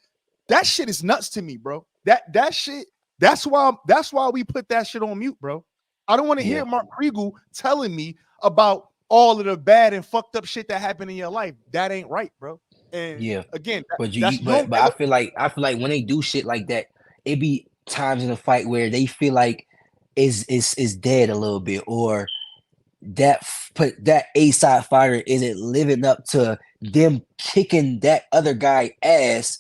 That shit is nuts to me, bro. That shit. That's why we put that shit on mute, bro. I don't want to yeah, hear Mark Kriegel telling me about all of the bad and fucked up shit that happened in your life. That ain't right, bro. And yeah. again, But that's you don't but get what. I feel like when they do shit like that, it be times in the fight where they feel like is dead a little bit, or put that A side fighter isn't living up to them kicking that other guy ass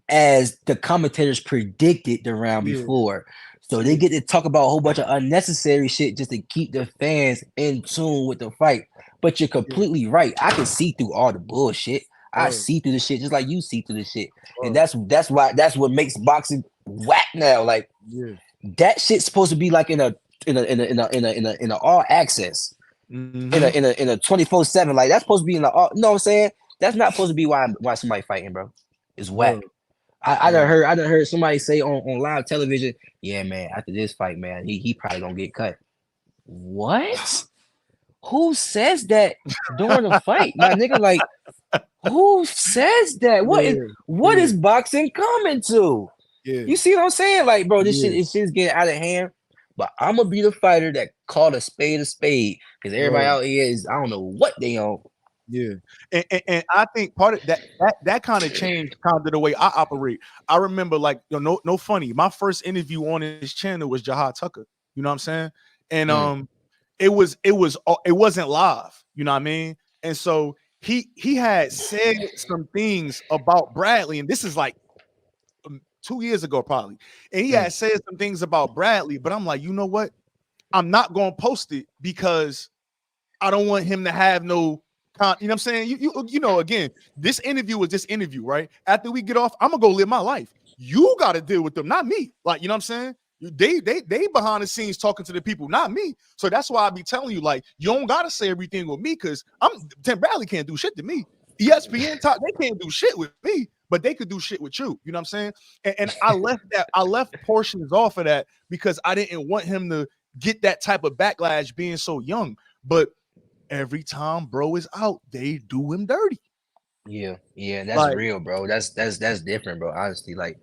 as the commentators predicted the round Yeah, before. So they get to talk about a whole bunch of unnecessary shit just to keep the fans in tune with the fight. But you're Yeah. completely right. I can see through all the bullshit. I Word. see through the shit just like you see through the shit. And Word. that's what makes boxing whack now. Like Yeah. that shit's supposed to be like in a all access. Mm-hmm. In a 24/7. Like that's supposed to be in the all, you know what I'm saying? That's not supposed to be why somebody fighting, bro. It's whack. Word. I Word. done heard somebody say on live television, yeah, man, after this fight, man, he probably gonna get cut. What? Who says that during the fight, my nigga? Like, who says that? Yeah. What Yeah. is boxing coming to? Yeah. You see what I'm saying? Like, bro, Yeah. this shit's getting out of hand. But I'm gonna be the fighter that called a spade, because everybody Word. out here is I don't know what they on. Yeah, and I think part of that kind of changed kind of the way I operate. I remember, like, no funny. My first interview on his channel was Jahad Tucker. You know what I'm saying? And Mm, it wasn't live. You know what I mean? And so he had said some things about Bradley, and this is like 2 years ago probably. And he mm, had said some things about Bradley, but I'm like, you know what? I'm not gonna post it because I don't want him to have no, you know what I'm saying? You know, again, this interview is this interview, right? After we get off, I'm gonna go live my life. You got to deal with them, not me. Like, you know what I'm saying? They behind the scenes talking to the people, not me. So that's why I be telling you, like, you don't gotta say everything with me because Tim Bradley can't do shit to me. ESPN talk, they can't do shit with me, but they could do shit with you. You know what I'm saying? And I left portions off of that because I didn't want him to get that type of backlash being so young. But every time bro is out, they do him dirty. yeah, that's Like, real, bro. That's different, bro. Honestly, like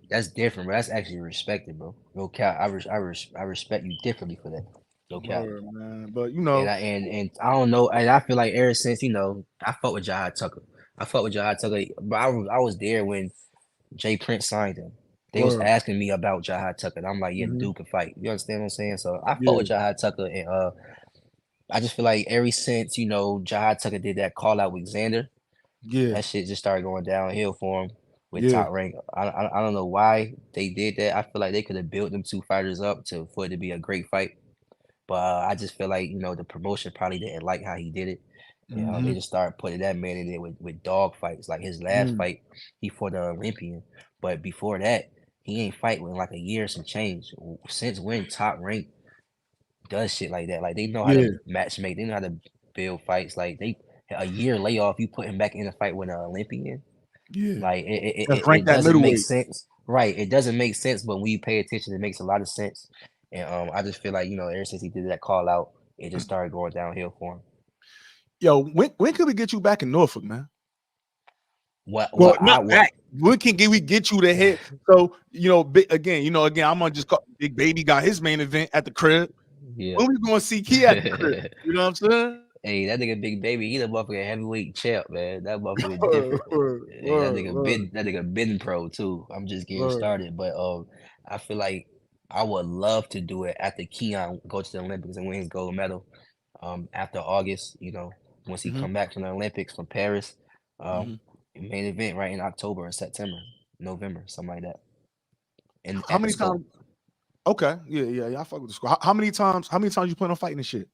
that's different, bro. That's actually respected, bro. No cap. I respect you differently for that. No cap. word, man. But And I don't know, and I feel like ever since I fought with Jahad Tucker. I fought with Jahad Tucker, but I was there when Jay Prince signed him. They was word. asking me about Jahad Tucker. And I'm like, yeah, the Hmm. dude can fight. You understand what I'm saying? So I fought Yeah, with Jahad Tucker, and I just feel like ever since Jahad Tucker did that call out with Xander, yeah, that shit just started going downhill for him with yeah. Top Rank. I don't know why they did that. I feel like they could have built them two fighters up for it to be a great fight. But I just feel like the promotion probably didn't like how he did it. They Hmm. just started putting that man in there with dog fights. Like his last Mm. fight, he fought the Olympian, but before that, he ain't fight in like a year some change. Since when Top Rank does shit like that? Like they know how to Yeah, match make. They know how to build fights. Like they a year layoff, you put him back in a fight with an Olympian. yeah. Like That's rank it that doesn't make middleweight. sense, right? It doesn't make sense, but when you pay attention, it makes a lot of sense. And I just feel like ever since he did that call out, it just started going downhill for him. Yo, when could we get you back in Norfolk, man? Well, What I not what back. When can we get you to hit? So again, I'm gonna just call Big Baby got his main event at the crib. yeah. When we gonna see Key at the crib? You know what I'm saying? Hey, that nigga Big Baby, he the motherfucking heavyweight champ, man. That motherfucker Word, different. word, Hey, word, word, that nigga been pro too. I'm just getting word. started, but I feel like I would love to do it after Keon go to the Olympics and win his gold medal. After August, once he Mhm, come back from the Olympics from Paris, um, mhm. main event right in October or September, November, something like that, and How at the many scope. times? Okay, yeah. I fuck with the score. How many times? How many times you plan on fighting this shit?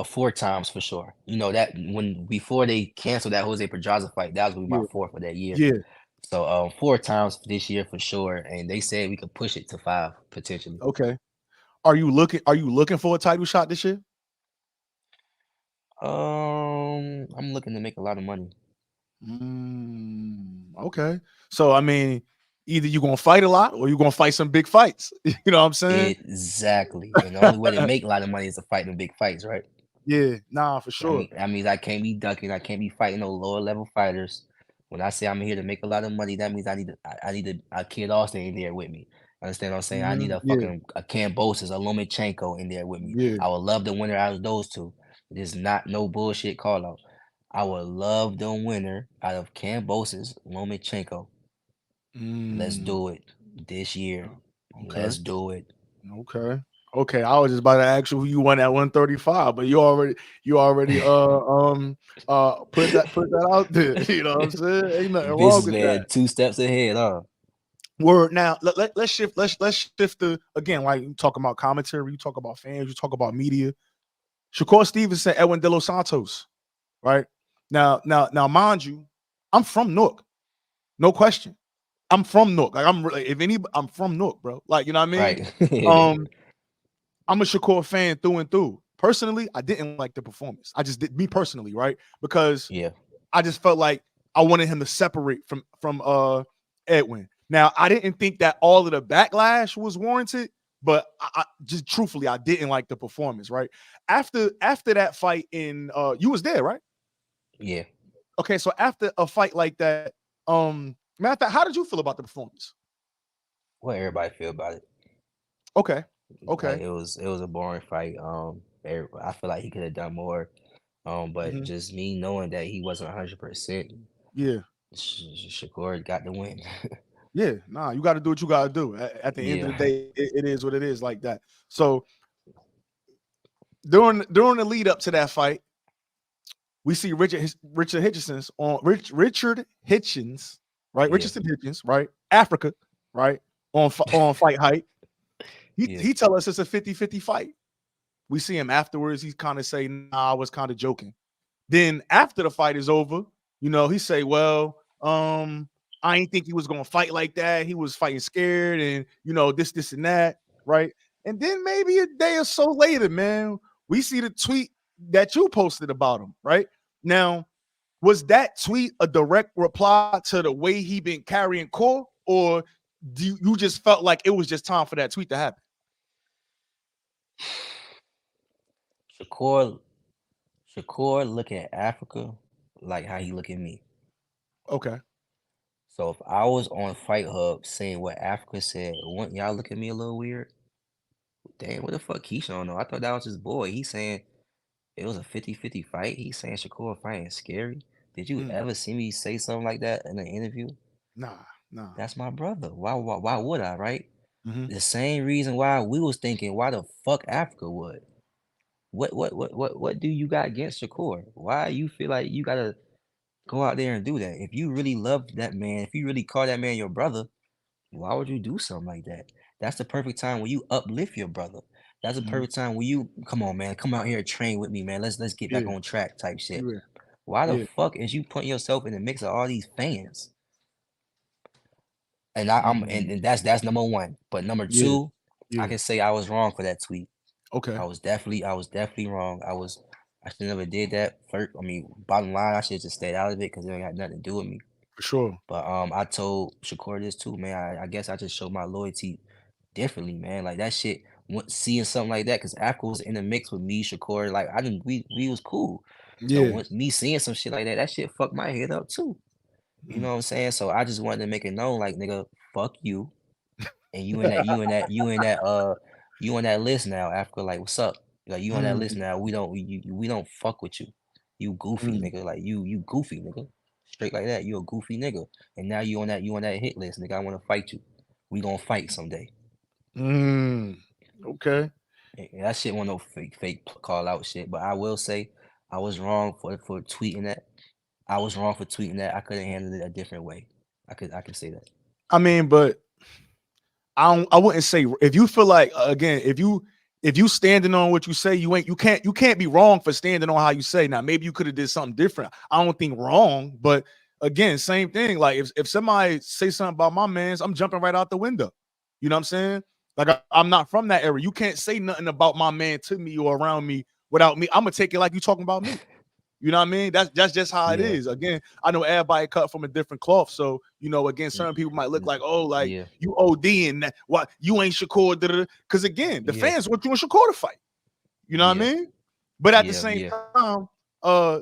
4 times for sure. You know that when before they canceled that Jose Pedraza fight, that was gonna be my Yeah, fourth for that year. yeah. So 4 times for this year for sure, and they said we could push it to 5 potentially. Okay. Are you looking for a title shot this year? I'm looking to make a lot of money. Okay. So I mean, either you're gonna fight a lot or you're gonna fight some big fights. You know what I'm saying? Exactly, and the only way to make a lot of money is to fight in big fights, right? Yeah, nah, for I sure. mean, that means I can't be ducking. I can't be fighting no lower level fighters. When I say I'm here to make a lot of money, that means I need a Kid Austin in there with me. Understand what I'm saying? I need a Yeah, fucking a Kambosos, a Lomachenko in there with me. yeah. I would love the winner out of those two. It is not no bullshit call out. I would love the winner out of Kambosos, Lomachenko. Let's Mm, do it this year. okay, Let's do it. okay, okay. I was just about to ask you who you won at 135, but you already put that out there. You know what I'm saying? Ain't nothing wrong Bitches, with that. man, 2 steps ahead, huh? Word now. Let's shift. Let's shift the again. Like you talk about commentary, you talk about fans, you talk about media. Shakur Stevenson, Edwin De Los Santos, right? Now, mind you, I'm from Newark, no question. I'm from Newark. Like I'm really, if any, I'm from Newark, bro. Like you know what I mean. Right. Um, I'm a Shakur fan through and through. Personally, I didn't like the performance. I just did me personally, right? Because Yeah. I just felt like I wanted him to separate from Edwin. Now, I didn't think that all of the backlash was warranted, but I just truthfully, I didn't like the performance, right? After that fight in you was there, right? Yeah. Okay, so after a fight like that, matter of fact, how did you feel about the performance? What everybody feel about it. Okay, Like okay, it was a boring fight. I feel like he could have done more. But hmm, just me knowing that he wasn't 100%, yeah, Shakur got the win. yeah. Nah, you got to do what you got to do. At the end of the Yeah. day, it is what it is, like that. So during the lead up to that fight, we see Richard Hitchens on Richard Hitchens, right? Yeah. Richardson Hitchens, right? Africa, right? On Fight Height. Yeah. He tell us it's a 50-50 fight. We see him afterwards. He's kind of say, "Nah, I was kind of joking." Then after the fight is over, he say, "Well, I ain't think he was gonna fight like that. He was fighting scared, and this, and that, right?" And then maybe a day or so later, man, we see the tweet that you posted about him, right? Now, was that tweet a direct reply to the way he been carrying Core, or do you just felt like it was just time for that tweet to happen? Shakur Shakur look at Africa like how he look at me. Okay. So if I was on Fight Hub saying what Africa said, wouldn't y'all look at me a little weird? Damn, what the fuck Keyshawn know? I thought that was his boy. He's saying it was a 50-50 fight. He's saying Shakur fighting scary. Did you Mm, ever see me say something like that in an interview? nah, nah. That's my brother. Why would I, right? Hmm. The same reason why we was thinking why the fuck Africa would. What do you got against Shakur? Why you feel like you gotta go out there and do that? If you really love that man, if you really call that man your brother, why would you do something like that? That's the perfect time when you uplift your brother. That's the Hmm. perfect time when you come on, man, come out here and train with me, man. Let's get back Yeah, on track type shit. yeah, Why the yeah. fuck is you putting yourself in the mix of all these fans? And I'm Mm, and that's number one. But number yeah, two, I yeah. can say I was wrong for that tweet. Okay. I was definitely wrong. I should never did that. First, I mean, bottom line, I should just stayed out of it because it ain't got nothing to do with me. For sure. But I told Shakur this too, man. I guess I just showed my loyalty differently, man. Like that shit, seeing something like that, because Africa was in the mix with me, Shakur. Like I didn't, we was cool. So Yeah. once me seeing some shit like that shit fucked my head up too. You Mm, know what I'm saying? So I just wanted to make it known, like nigga, fuck you, and you in that list now, Africa. Like, what's up? Like you on that list mm, now. We don't fuck with you. You goofy mm, nigga. Like you goofy nigga. Straight like that. You a goofy nigga. And now you on that hit list, nigga. I wanna fight you. We gonna fight someday. mm. Okay. And that shit wasn't no fake call out shit. But I will say I was wrong for tweeting that. I was wrong for tweeting that. I could have handled it a different way. I can say that. I mean, but I wouldn't say if you feel like again, if you standing on what you say, you can't be wrong for standing on how you say. Now, maybe you could have did something different. I don't think wrong, but again, same thing. Like if somebody say something about my man's, I'm jumping right out the window. You know what I'm saying? Like I'm not from that area. You can't say nothing about my man to me or around me without me. I'm gonna take it like you talking about me. You know what I mean? That's just how it Yeah. is. Again, I know everybody cut from a different cloth. So, again, Mm, certain people might look mm, like, oh, like yeah. you OD and that why you ain't Shakur. Because again, the Yeah. fans want you and Shakur to fight. You know what I Yeah. mean? But at the Yeah. same Yeah. time, uh,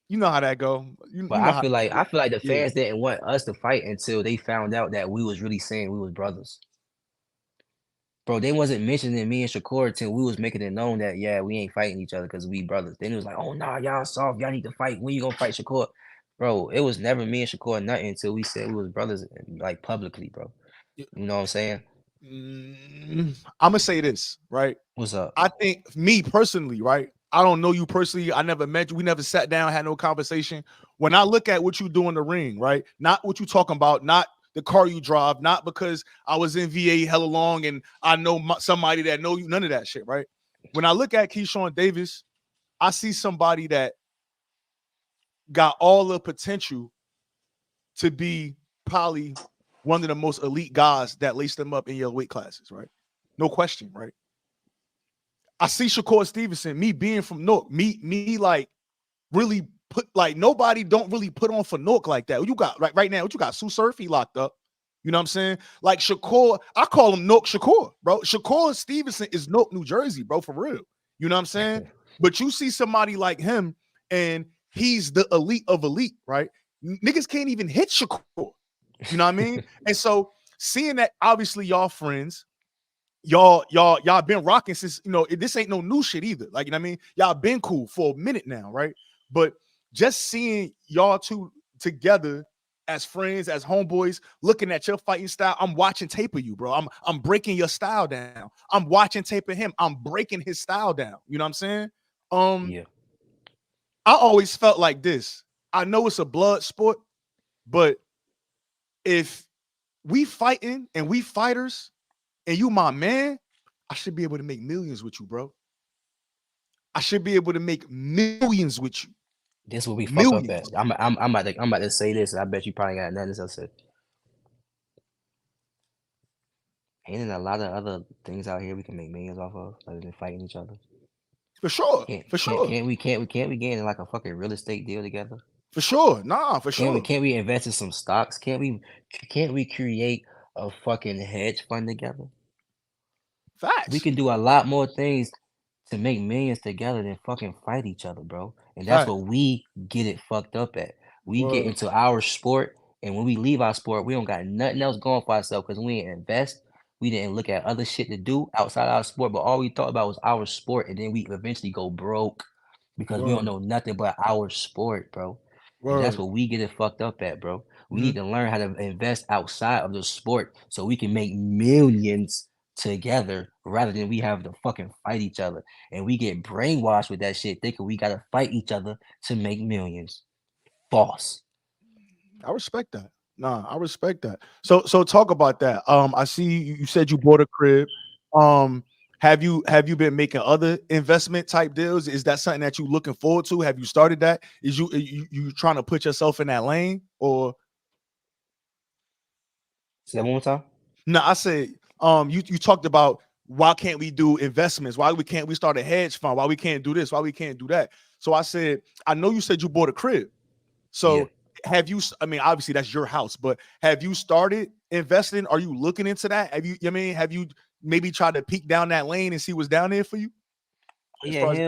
you know how that go. You, But you I know how feel like I feel like the yeah. fans didn't want us to fight until they found out that we was really saying we was brothers. Bro, they wasn't mentioning me and Shakur until we was making it known that yeah, we ain't fighting each other because we brothers. Then it was like, oh nah, y'all soft, y'all need to fight. When you gonna fight Shakur? Bro, it was never me and Shakur nothing until we said we was brothers like publicly, bro. You know what I'm saying? I'm gonna say this, right? What's up? I think me personally, right? I don't know you personally. I never met you. We never sat down, had no conversation. When I look at what you do in the ring, right? Not what you talking about, not the car you drive, not because I was in VA hella long and I know somebody that know you. None of that shit, right? When I look at Keyshawn Davis, I see somebody that got all the potential to be probably one of the most elite guys that laced them up in your weight classes, right? No question, right? I see Shakur Stevenson, me being from Newark, me like really put like nobody don't really put on for Newark like that. You got right now, what you got? Sue Surfy locked up. You know what I'm saying? Like Shakur, I call him Newark Shakur, bro. Shakur Stevenson is Newark, New Jersey, bro, for real. You know what I'm saying? But you see somebody like him, and he's the elite of elite, right? Niggas can't even hit Shakur. You know what I mean? And so seeing that, obviously, y'all friends, y'all been rocking since this ain't no new shit either. Like, you know what I mean? Y'all been cool for a minute now, right? But just seeing y'all two together as friends, as homeboys, looking at your fighting style, I'm watching tape of you, bro. I'm breaking your style down. I'm watching tape of him. I'm breaking his style down. You know what I'm saying? Um, Yeah. I always felt like this. I know it's a blood sport, but if we fighting and we fighters and you my man, I should be able to make millions with you, bro. I should be able to make millions with you. This what we fuck up at. Millions. I'm about to say this, and I bet you probably got nothing else to say. Ain't there a lot of other things out here we can make millions off of other than fighting each other? For sure. Can't For can't sure. can't we get in like a fucking real estate deal together? For sure. Nah, for Can't we sure. can't we invest in some stocks? Can't we create a fucking hedge fund together? We Facts. can do a lot more things to make millions together than fucking fight each other, bro. And that's Facts. what we get it fucked up at. We get Word. into our sport, and when we leave our sport, we don't got nothing else going for ourselves because we didn't invest. We didn't look at other shit to do outside our sport, but all we thought about was our sport, and then we eventually go broke because we don't Word. know nothing but our sport, bro. And that's Word. what we get it fucked up at, bro. We Mm-hmm. need to learn how to invest outside of the sport so we can make millions together rather than we have to fucking fight each other. And we get brainwashed with that shit, thinking we gotta fight each other to make millions. False. I respect that. Nah, I respect that. So talk about that. I see you said you bought a crib. Um, have you been making other investment type deals? Is that something that you looking forward to? Have you started that? Is you trying to put yourself in that lane? Or Say that one more time. no, I said you talked about why can't we do investments? Why we can't we start a hedge fund? Why we can't do this? Why we can't do that? So I said, I know you said you bought a crib. Yeah. So have you? I mean, obviously that's your house, but have you started investing? Are you looking into that? Have you? I mean, have you maybe tried to peek down that lane and see what's down there for you Oh, as yeah, far as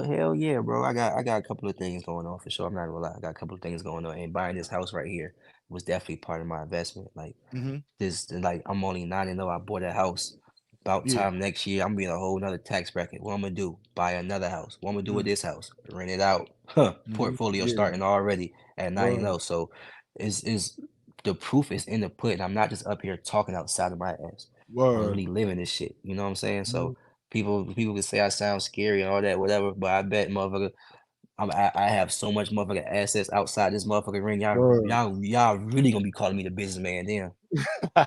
hell yeah, bro. I got a couple of things going on for sure. I'm not gonna lie. I got a couple of things going on. And buying this house right here was definitely part of my investment. Like mm-hmm. this, like I'm only 9 and 0. I bought a house. About Yeah. time next year, I'm being a whole nother tax bracket. What I'm gonna do? Buy another house. What I'm gonna do with Mm-hmm. this house? Rent it out. Huh. Mm-hmm. Portfolio Yeah. starting already at 9 and 0. Word. So, is the proof is in the pudding. I'm not just up here talking outside of my ass. I'm Word. really living this shit. You know what I'm saying? Mm-hmm. So people can say I sound scary and all that, whatever. But I bet motherfucker, I have so much motherfucking assets outside this motherfucking ring. Word. Y'all really gonna be calling me the businessman then.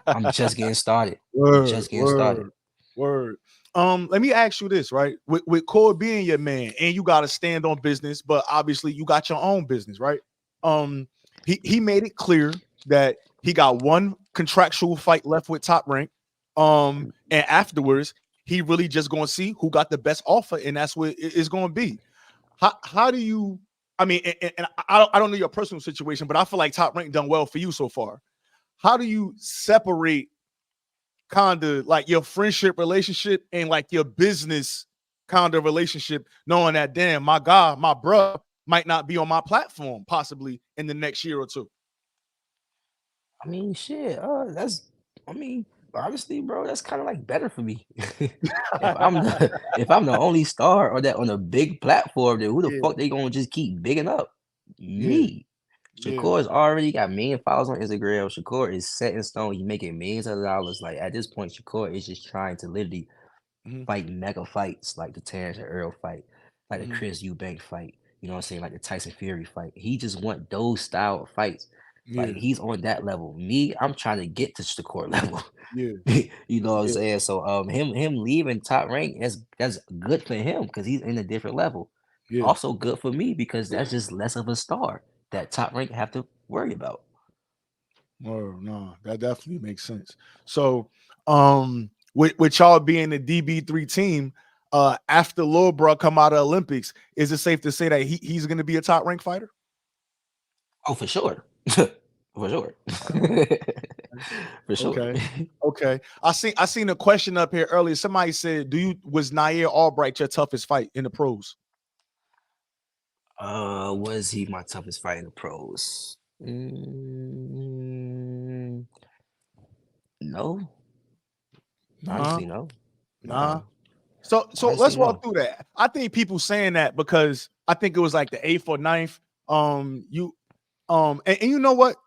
I'm just getting started. I'm Word. just getting started. Word. Word. Let me ask you this, right? With Core being your man, and you got to stand on business, but obviously you got your own business, right? Um, he made it clear that he got one contractual fight left with Top Rank. And afterwards, he really just gonna see who got the best offer, and that's what it's gonna be. How do you? I mean, and I don't know your personal situation, but I feel like Top Rank done well for you so far. How do you separate kind of like your friendship relationship and like your business kind of relationship, knowing that damn, my guy, my bro might not be on my platform possibly in the next year or two? I mean, shit. I mean, honestly, bro, that's kind of like better for me. If I'm the only star or that on a big platform, then who the Yeah, fuck they gonna just keep bigging up? yeah, Me. yeah. Shakur has already got million followers on Instagram. Shakur is set in stone. He's making millions of dollars. Like at this point, Shakur is just trying to literally Hmm. fight mega fights like the Terrence and Earl fight, like the Hmm. Chris Eubank fight. You know what I'm saying? Like the Tyson Fury fight. He just want those style of fights. Like Yeah, he's on that level. Me, I'm trying to get to Shakur level. yeah, You know what I'm yeah, saying? So him leaving top rank, that's good for him because he's in a different level. yeah. Also good for me because that's just less of a star that top rank have to worry about. Or no, that definitely makes sense. So, with y'all being the DB3 team, after Lil Bro come out of Olympics, is it safe to say that he's going to be a top rank fighter? Oh, for sure. For sure. For sure. Okay. Okay. I seen a question up here earlier. Somebody said, "Do you was Nair Albright your toughest fight in the pros?" Was he my toughest fight in the pros? No. Nah, Honestly, no. nah. Nah. So Honestly, let's walk no. through that. I think people saying that because I think it was like the eighth or ninth. You and you know what?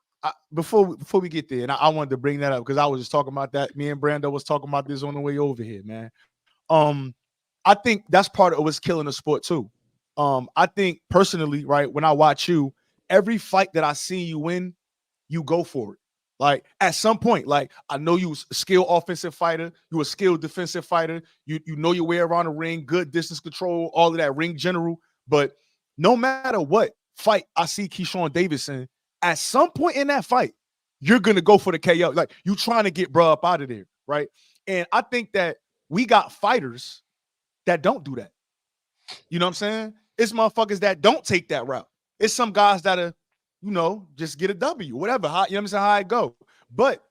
Before we get there, and I wanted to bring that up because I was just talking about that. Me and Brando was talking about this on the way over here, man. Um, I think that's part of what's killing the sport too. I think personally, right, when I watch you, every fight that I see you win, you go for it. Like at some point, like I know you was a skilled offensive fighter, you a skilled defensive fighter, you know your way around the ring, good distance control, all of that ring general. But no matter what fight I see Keyshawn Davis in, at some point in that fight, you're gonna go for the KO. Like you trying to get bro up out of there, right? And I think that we got fighters that don't do that. You know what I'm saying? It's motherfuckers that don't take that route. It's some guys that are, just get a W, whatever. How, you know what I'm saying? How it go. But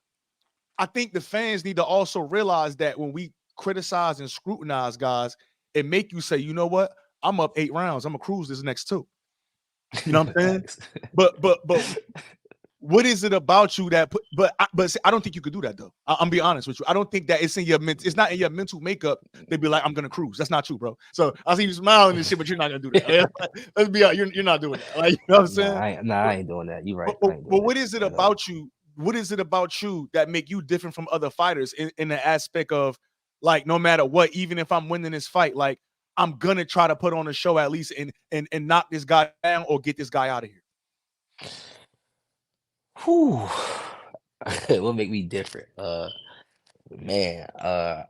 I think the fans need to also realize that when we criticize and scrutinize guys, it make you say, you know what? I'm up 8 rounds. I'm gonna cruise this next two. You know what I'm saying? Facts. But what is it about you that but see, I don't think you could do that though. I'm be honest with you. I don't think that it's not in your mental makeup. They'd be like, I'm gonna cruise. That's not you, bro. So I see you smiling and shit, but you're not gonna do that. Let's be honest, you're not doing that. Like, you know what I'm saying? I But, ain't doing that. You but, right. but, I ain't but doing that what is it at all. about you? What is it about you that make you different from other fighters in the aspect of like no matter what, even if I'm winning this fight, like I'm gonna try to put on a show at least and knock this guy down or get this guy out of here. Whew. What make me different? Man,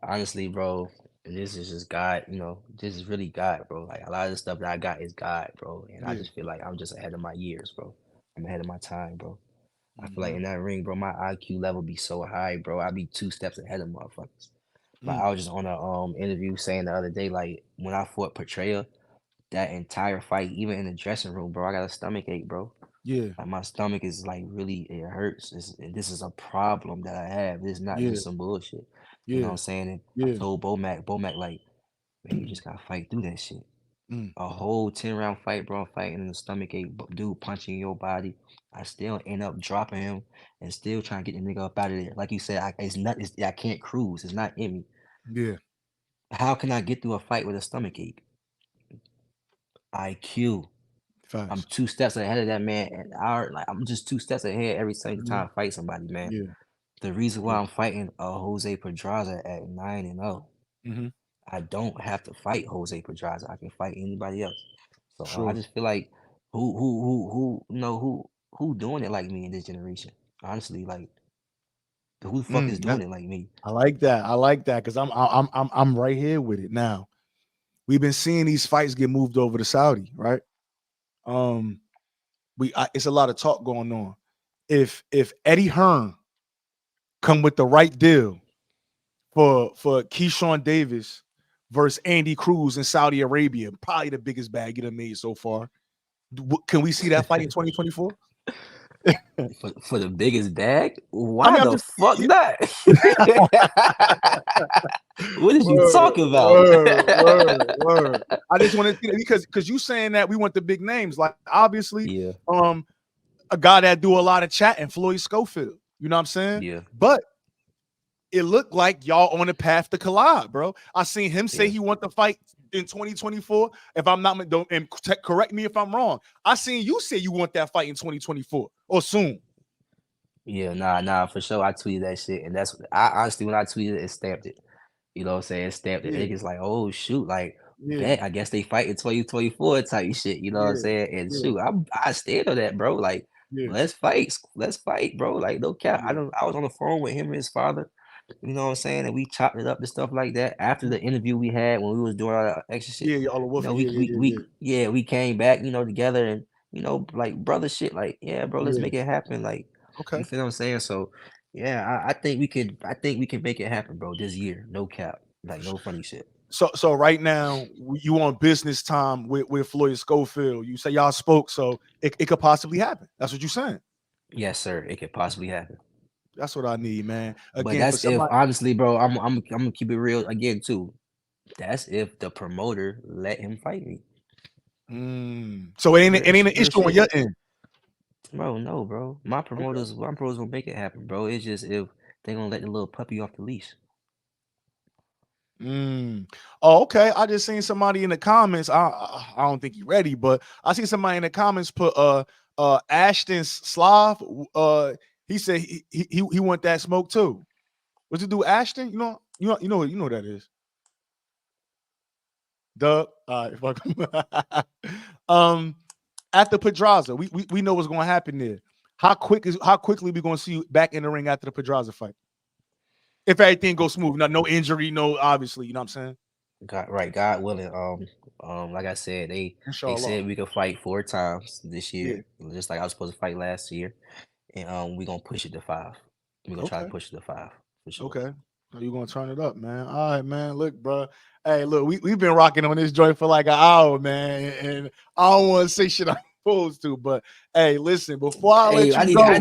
honestly, bro, this is just God, this is really God, bro. Like a lot of the stuff that I got is God, bro. And I Yeah. just feel like I'm just ahead of my years, bro. I'm ahead of my time, bro. I feel like Mm-hmm. in that ring, bro, my IQ level be so high, bro. I be 2 steps ahead of motherfuckers. Like Mm. I was just on a interview saying the other day, like when I fought Portraya, that entire fight, even in the dressing room, bro, I got a stomach ache, bro. Yeah. Like my stomach is like really, it hurts. This is a problem that I have. It's not Yeah. just some bullshit. You know what Yeah. I'm saying? And I Yeah. told Bomac, like, man, you just gotta fight through that shit. Mm. A whole 10 round fight, bro, fighting in the stomach ache, dude punching your body. I still end up dropping him and still trying to get the nigga up out of there. Like you said, I can't cruise. It's not in me. Yeah. How can I get through a fight with a stomach ache? IQ. I'm Facts. 2 steps ahead of that man, and I'm just 2 steps ahead every single Mhm. time I fight somebody, man. Yeah. The reason why Yeah. I'm fighting Jose Pedraza at 9-0, Mhm. I don't have to fight Jose Pedraza. I can fight anybody else. So I Sure. just feel like who doing it like me in this generation? Honestly, like who the fuck is doing That it like me? I like that. I like that because I'm right here with it now. We've been seeing these fights get moved over to Saudi, right? Um, it's a lot of talk going on. If Eddie Hearn come with the right deal for Keyshawn Davis versus Andy Cruz in Saudi Arabia, probably the biggest bag he done made so far. Can we see that fight in 2024? For the biggest bag? I Why mean, I'm the just fuck not? What is you word, talking about? word. I just want to see that because you saying that we want the big names, like obviously, Yeah, um, a guy that do a lot of chatting, Floyd Schofield. You know what I'm saying? yeah, But it looked like y'all on the path to collide, bro. I seen him say yeah. he want to fight in 2024. If I'm not, don't and correct me if I'm wrong. I seen you say you want that fight in 2024 or soon. Yeah, nah, for sure. I tweeted that shit, and I honestly when I tweeted it, it stamped it. You know what I'm saying? It stamped it. Yeah, Niggas like, oh shoot, like yeah, bet I guess they fight in 2024 type shit. You know what I'm yeah, saying? And yeah, shoot, I stand on that, bro. Like Yeah. Let's fight. Let's fight, bro. Like no cap. Yeah. I was on the phone with him and his father. You know what I'm saying? And we chopped it up and stuff like that. After the interview we had when we was doing all that extra shit, Yeah, yeah, all the you know, woofing. Yeah, yeah, yeah, yeah. we came back, you know, together and like brother shit, like, yeah, bro, let's Yeah. make it happen. Like, you Okay. feel what I'm saying? So yeah, I think we can make it happen, bro, this year. No cap. Like no funny shit. So right now you on business time with Floyd Schofield. You say y'all spoke, so it could possibly happen. That's what you're saying. Yes, sir. It could possibly happen. That's what I need, man. But Again, for that's if somebody. honestly, bro, I'm gonna keep it real again too. That's if the promoter let him fight me. So it ain't an Real issue on shit. your end. Bro, no, bro. Okay. My promoters gonna make it happen, bro. It's just if they gonna let the little puppy off the leash. Mm. Oh, okay. I just seen somebody in the comments. I don't think he ready, but I see somebody in the comments put Ashton Slav. He said he want that smoke too. What's it do, Ashton? You know what that is. Doug. Fuck 'em. um, at the Pedraza, we know what's going to happen there. How quickly we going to see you back in the ring after the Pedraza fight? If everything goes smooth, no injury, no obviously, you know what I'm saying? God willing. Like I said, they Inshallah. said we could fight 4 times this Yeah. year, just like I was supposed to fight last year, and we gonna push it to 5. We gonna try to Okay. push it to 5 for sure. Okay. So you gonna turn it up, man. All right, man. Look, bro. Hey, look, we've been rocking on this joint for like an hour, man. And I don't want to say shit I'm supposed to, but hey, listen, before I Hey, let you go, I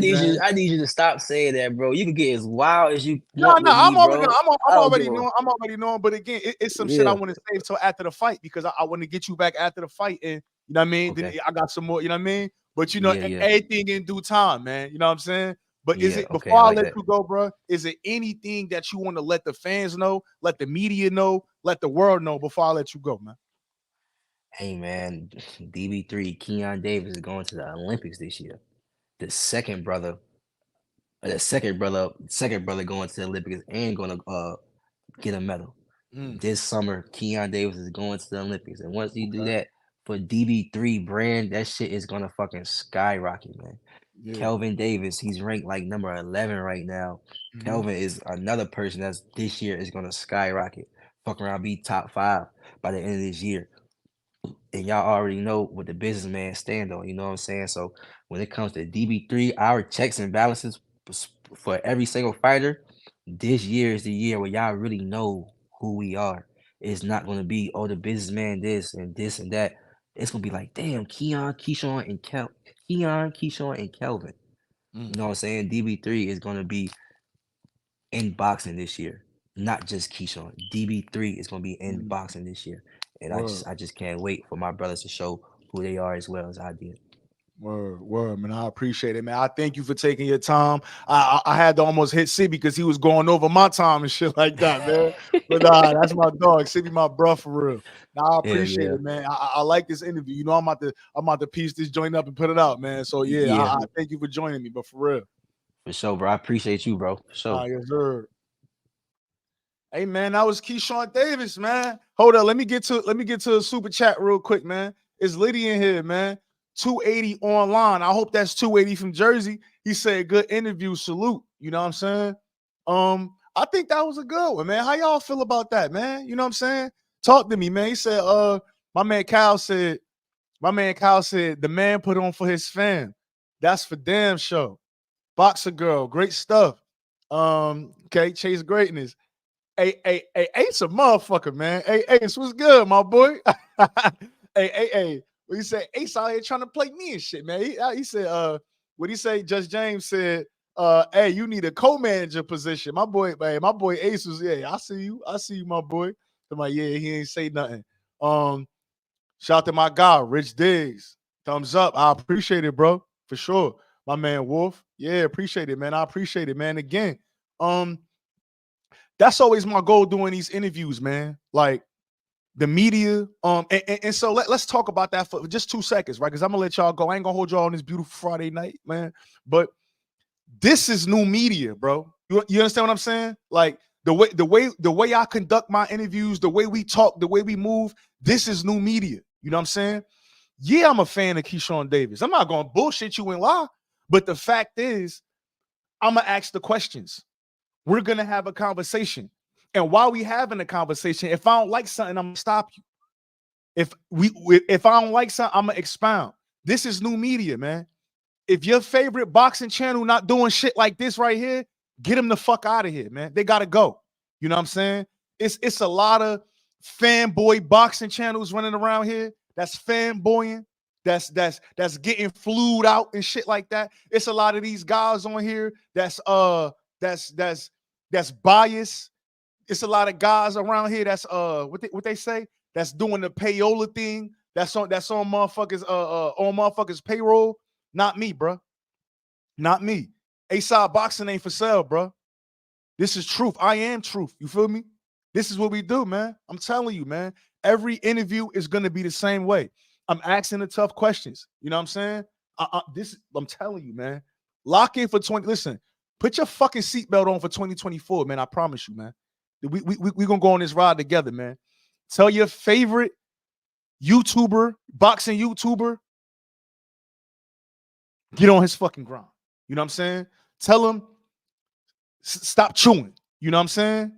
need you to stop saying that, bro. You can get as wild as you no, want no, with me, bro. I'm I don't give already a knowing. I'm already knowing. But again, it's some shit I yeah. want to save till after the fight because I want to get you back after the fight, and you know what I mean. Then Okay. I got some more. You know what I mean. But Yeah, yeah, everything in due time, man. You know what I'm saying. But is yeah. it Okay, before I I like let that. you go, bro? Is it anything that you want to let the fans know, let the media know, let the world know before I let you go, man? Hey, man, DB3 Keon Davis is going to the Olympics this year. The second brother, second brother going to the Olympics and gonna get a medal. Mm, This summer, Keon Davis is going to the Olympics, and once you do okay. that for DB3 brand, that shit is gonna fucking skyrocket, man. Yeah. Kelvin Davis, he's ranked like number 11 right now. Hmm. Kelvin is another person that's this year is gonna skyrocket, fuck around, be top 5 by the end of this year. And y'all already know what the businessman stand on. You know what I'm saying? So when it comes to DB3, our checks and balances for every single fighter, this year is the year where y'all really know who we are. It's not gonna be, oh, the businessman this and that. It's gonna be like, damn, Keyshawn, and Kelvin. You Mm, know what I'm saying? DB3 is gonna be in boxing this year, not just Keyshawn. DB3 is gonna be in mm. boxing this year, and Word. I just can't wait for my brothers to show who they are as well as I did. Word, man. I appreciate it, man. I thank you for taking your time. I had to almost hit Sibby because he was going over my time and shit like that, man. But that's my dog, Sibby, my bro, for real. Nah, I Hell appreciate yeah, it, man. I like this interview. You know, I'm about to piece this joint up and put it out, man. So yeah, yeah, I thank you for joining me, but for real. for sure, bro. I appreciate you, bro. For sure. Yes, sir. Hey man, that was Keyshawn Davis, man. Hold up, let me get to a super chat real quick, man. It's Liddy in here, man. 280 online. I hope that's 280 from Jersey. He said, good interview, salute. You know what I'm saying? I think that was a good one, man. How y'all feel about that, man? You know what I'm saying? Talk to me, man. He said, my man Kyle said the man put on for his fam. That's for damn sure. Boxer girl, great stuff. Okay, chase greatness. Hey, Ace a motherfucker, man. Hey, Ace, what's good, my boy? Hey. What he say? Ace out here trying to play me and shit, man. He said, what he say? Judge James said, hey, you need a co-manager position. My boy Ace was, yeah, I see you, my boy. I'm like, yeah, he ain't say nothing. Shout out to my guy, Rich Diggs. Thumbs up. I appreciate it, bro. For sure. My man Wolf. Yeah, appreciate it, man. I appreciate it, man. Again, um, that's always my goal doing these interviews, man. Like the media. And so let's talk about that for just 2 seconds, right? Because I'm gonna let y'all go. I ain't gonna hold y'all on this beautiful Friday night, man. But this is new media, bro. You understand what I'm saying? Like the way I conduct my interviews, the way we talk, the way we move, this is new media. You know what I'm saying? Yeah, I'm a fan of Keyshawn Davis. I'm not gonna bullshit you and lie. But the fact is, I'm gonna ask the questions. We're gonna have a conversation. And while we having a conversation, if I don't like something, I'm gonna stop you. If I don't like something, I'm gonna expound. This is new media, man. If your favorite boxing channel not doing shit like this right here, get them the fuck out of here, man. They gotta go. You know what I'm saying? It's a lot of fanboy boxing channels running around here. That's fanboying. That's getting flued out and shit like that. It's a lot of these guys on here that's biased. It's a lot of guys around here that's what they say, that's doing the payola thing. That's on motherfuckers payroll. Not me, bro. Not me. A-side boxing ain't for sale, bro. This is truth. I am truth. You feel me? This is what we do, man. I'm telling you, man. Every interview is gonna be the same way. I'm asking the tough questions. You know what I'm saying? I'm telling you, man. Lock in for 20. Listen, put your fucking seatbelt on for 2024, man. I promise you, man. We gonna go on this ride together, man. Tell your favorite YouTuber, boxing YouTuber, get on his fucking grind. You know what I'm saying? Tell him stop chewing. You know what I'm saying?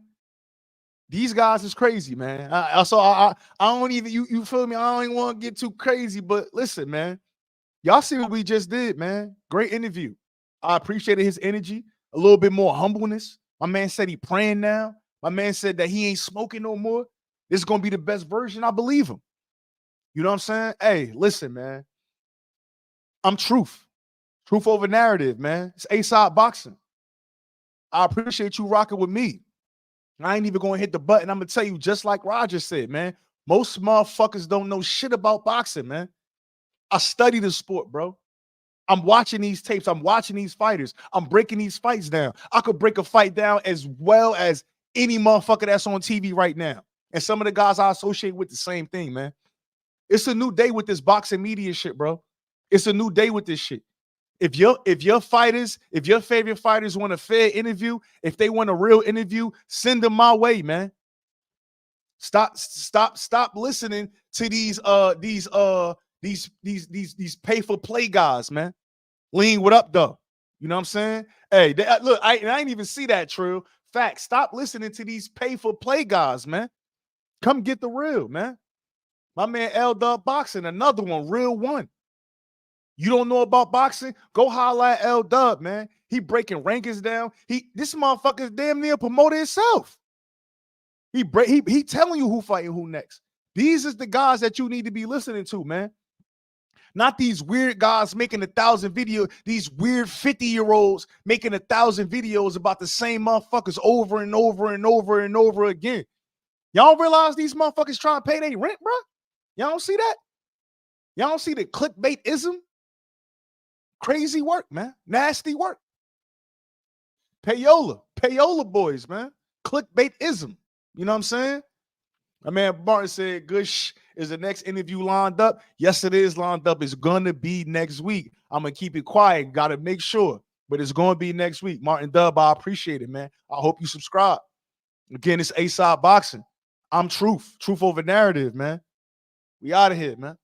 These guys is crazy, man. I don't even you feel me? I don't even want to get too crazy, but listen, man. Y'all see what we just did, man. Great interview. I appreciated his energy, a little bit more humbleness. My man said he praying now. My man said that he ain't smoking no more. This is gonna be the best version. I believe him. You know what I'm saying? Hey, listen, man. I'm truth. Truth over narrative, man. It's A-side boxing. I appreciate you rocking with me. I ain't even gonna hit the button. I'm gonna tell you, just like Roger said, man. Most motherfuckers don't know shit about boxing, man. I study the sport, bro. I'm watching these tapes. I'm watching these fighters. I'm breaking these fights down. I could break a fight down as well as any motherfucker that's on TV right now. And some of the guys I associate with the same thing, man. It's a new day with this boxing media shit, bro. It's a new day with this shit. If your favorite fighters want a fair interview, if they want a real interview, send them my way, man. Stop listening to these pay for play guys, man. Lean, what up, though? You know what I'm saying? Hey, look, I ain't even see that, True. Fact, stop listening to these pay for play guys, man. Come get the real, man. My man L Dub Boxing, another one, real one. You don't know about boxing? Go highlight L Dub, man. He breaking rankings down. This motherfucker's damn near promoter himself. He telling you who fighting who next. These is the guys that you need to be listening to, man. Not these weird guys making 1,000 videos, these weird 50-year-olds making 1,000 videos about the same motherfuckers over and over and over and over again. Y'all realize these motherfuckers trying to pay their rent, bro? Y'all don't see that? Y'all don't see the clickbaitism? Crazy work, man. Nasty work. Payola boys, man. Clickbaitism. You know what I'm saying? My man Martin said, Gush, is the next interview lined up? Yes, it is lined up. It's going to be next week. I'm going to keep it quiet. Got to make sure. But it's going to be next week. Martin Dub, I appreciate it, man. I hope you subscribe. Again, it's A-side boxing. I'm truth. Truth over narrative, man. We out of here, man.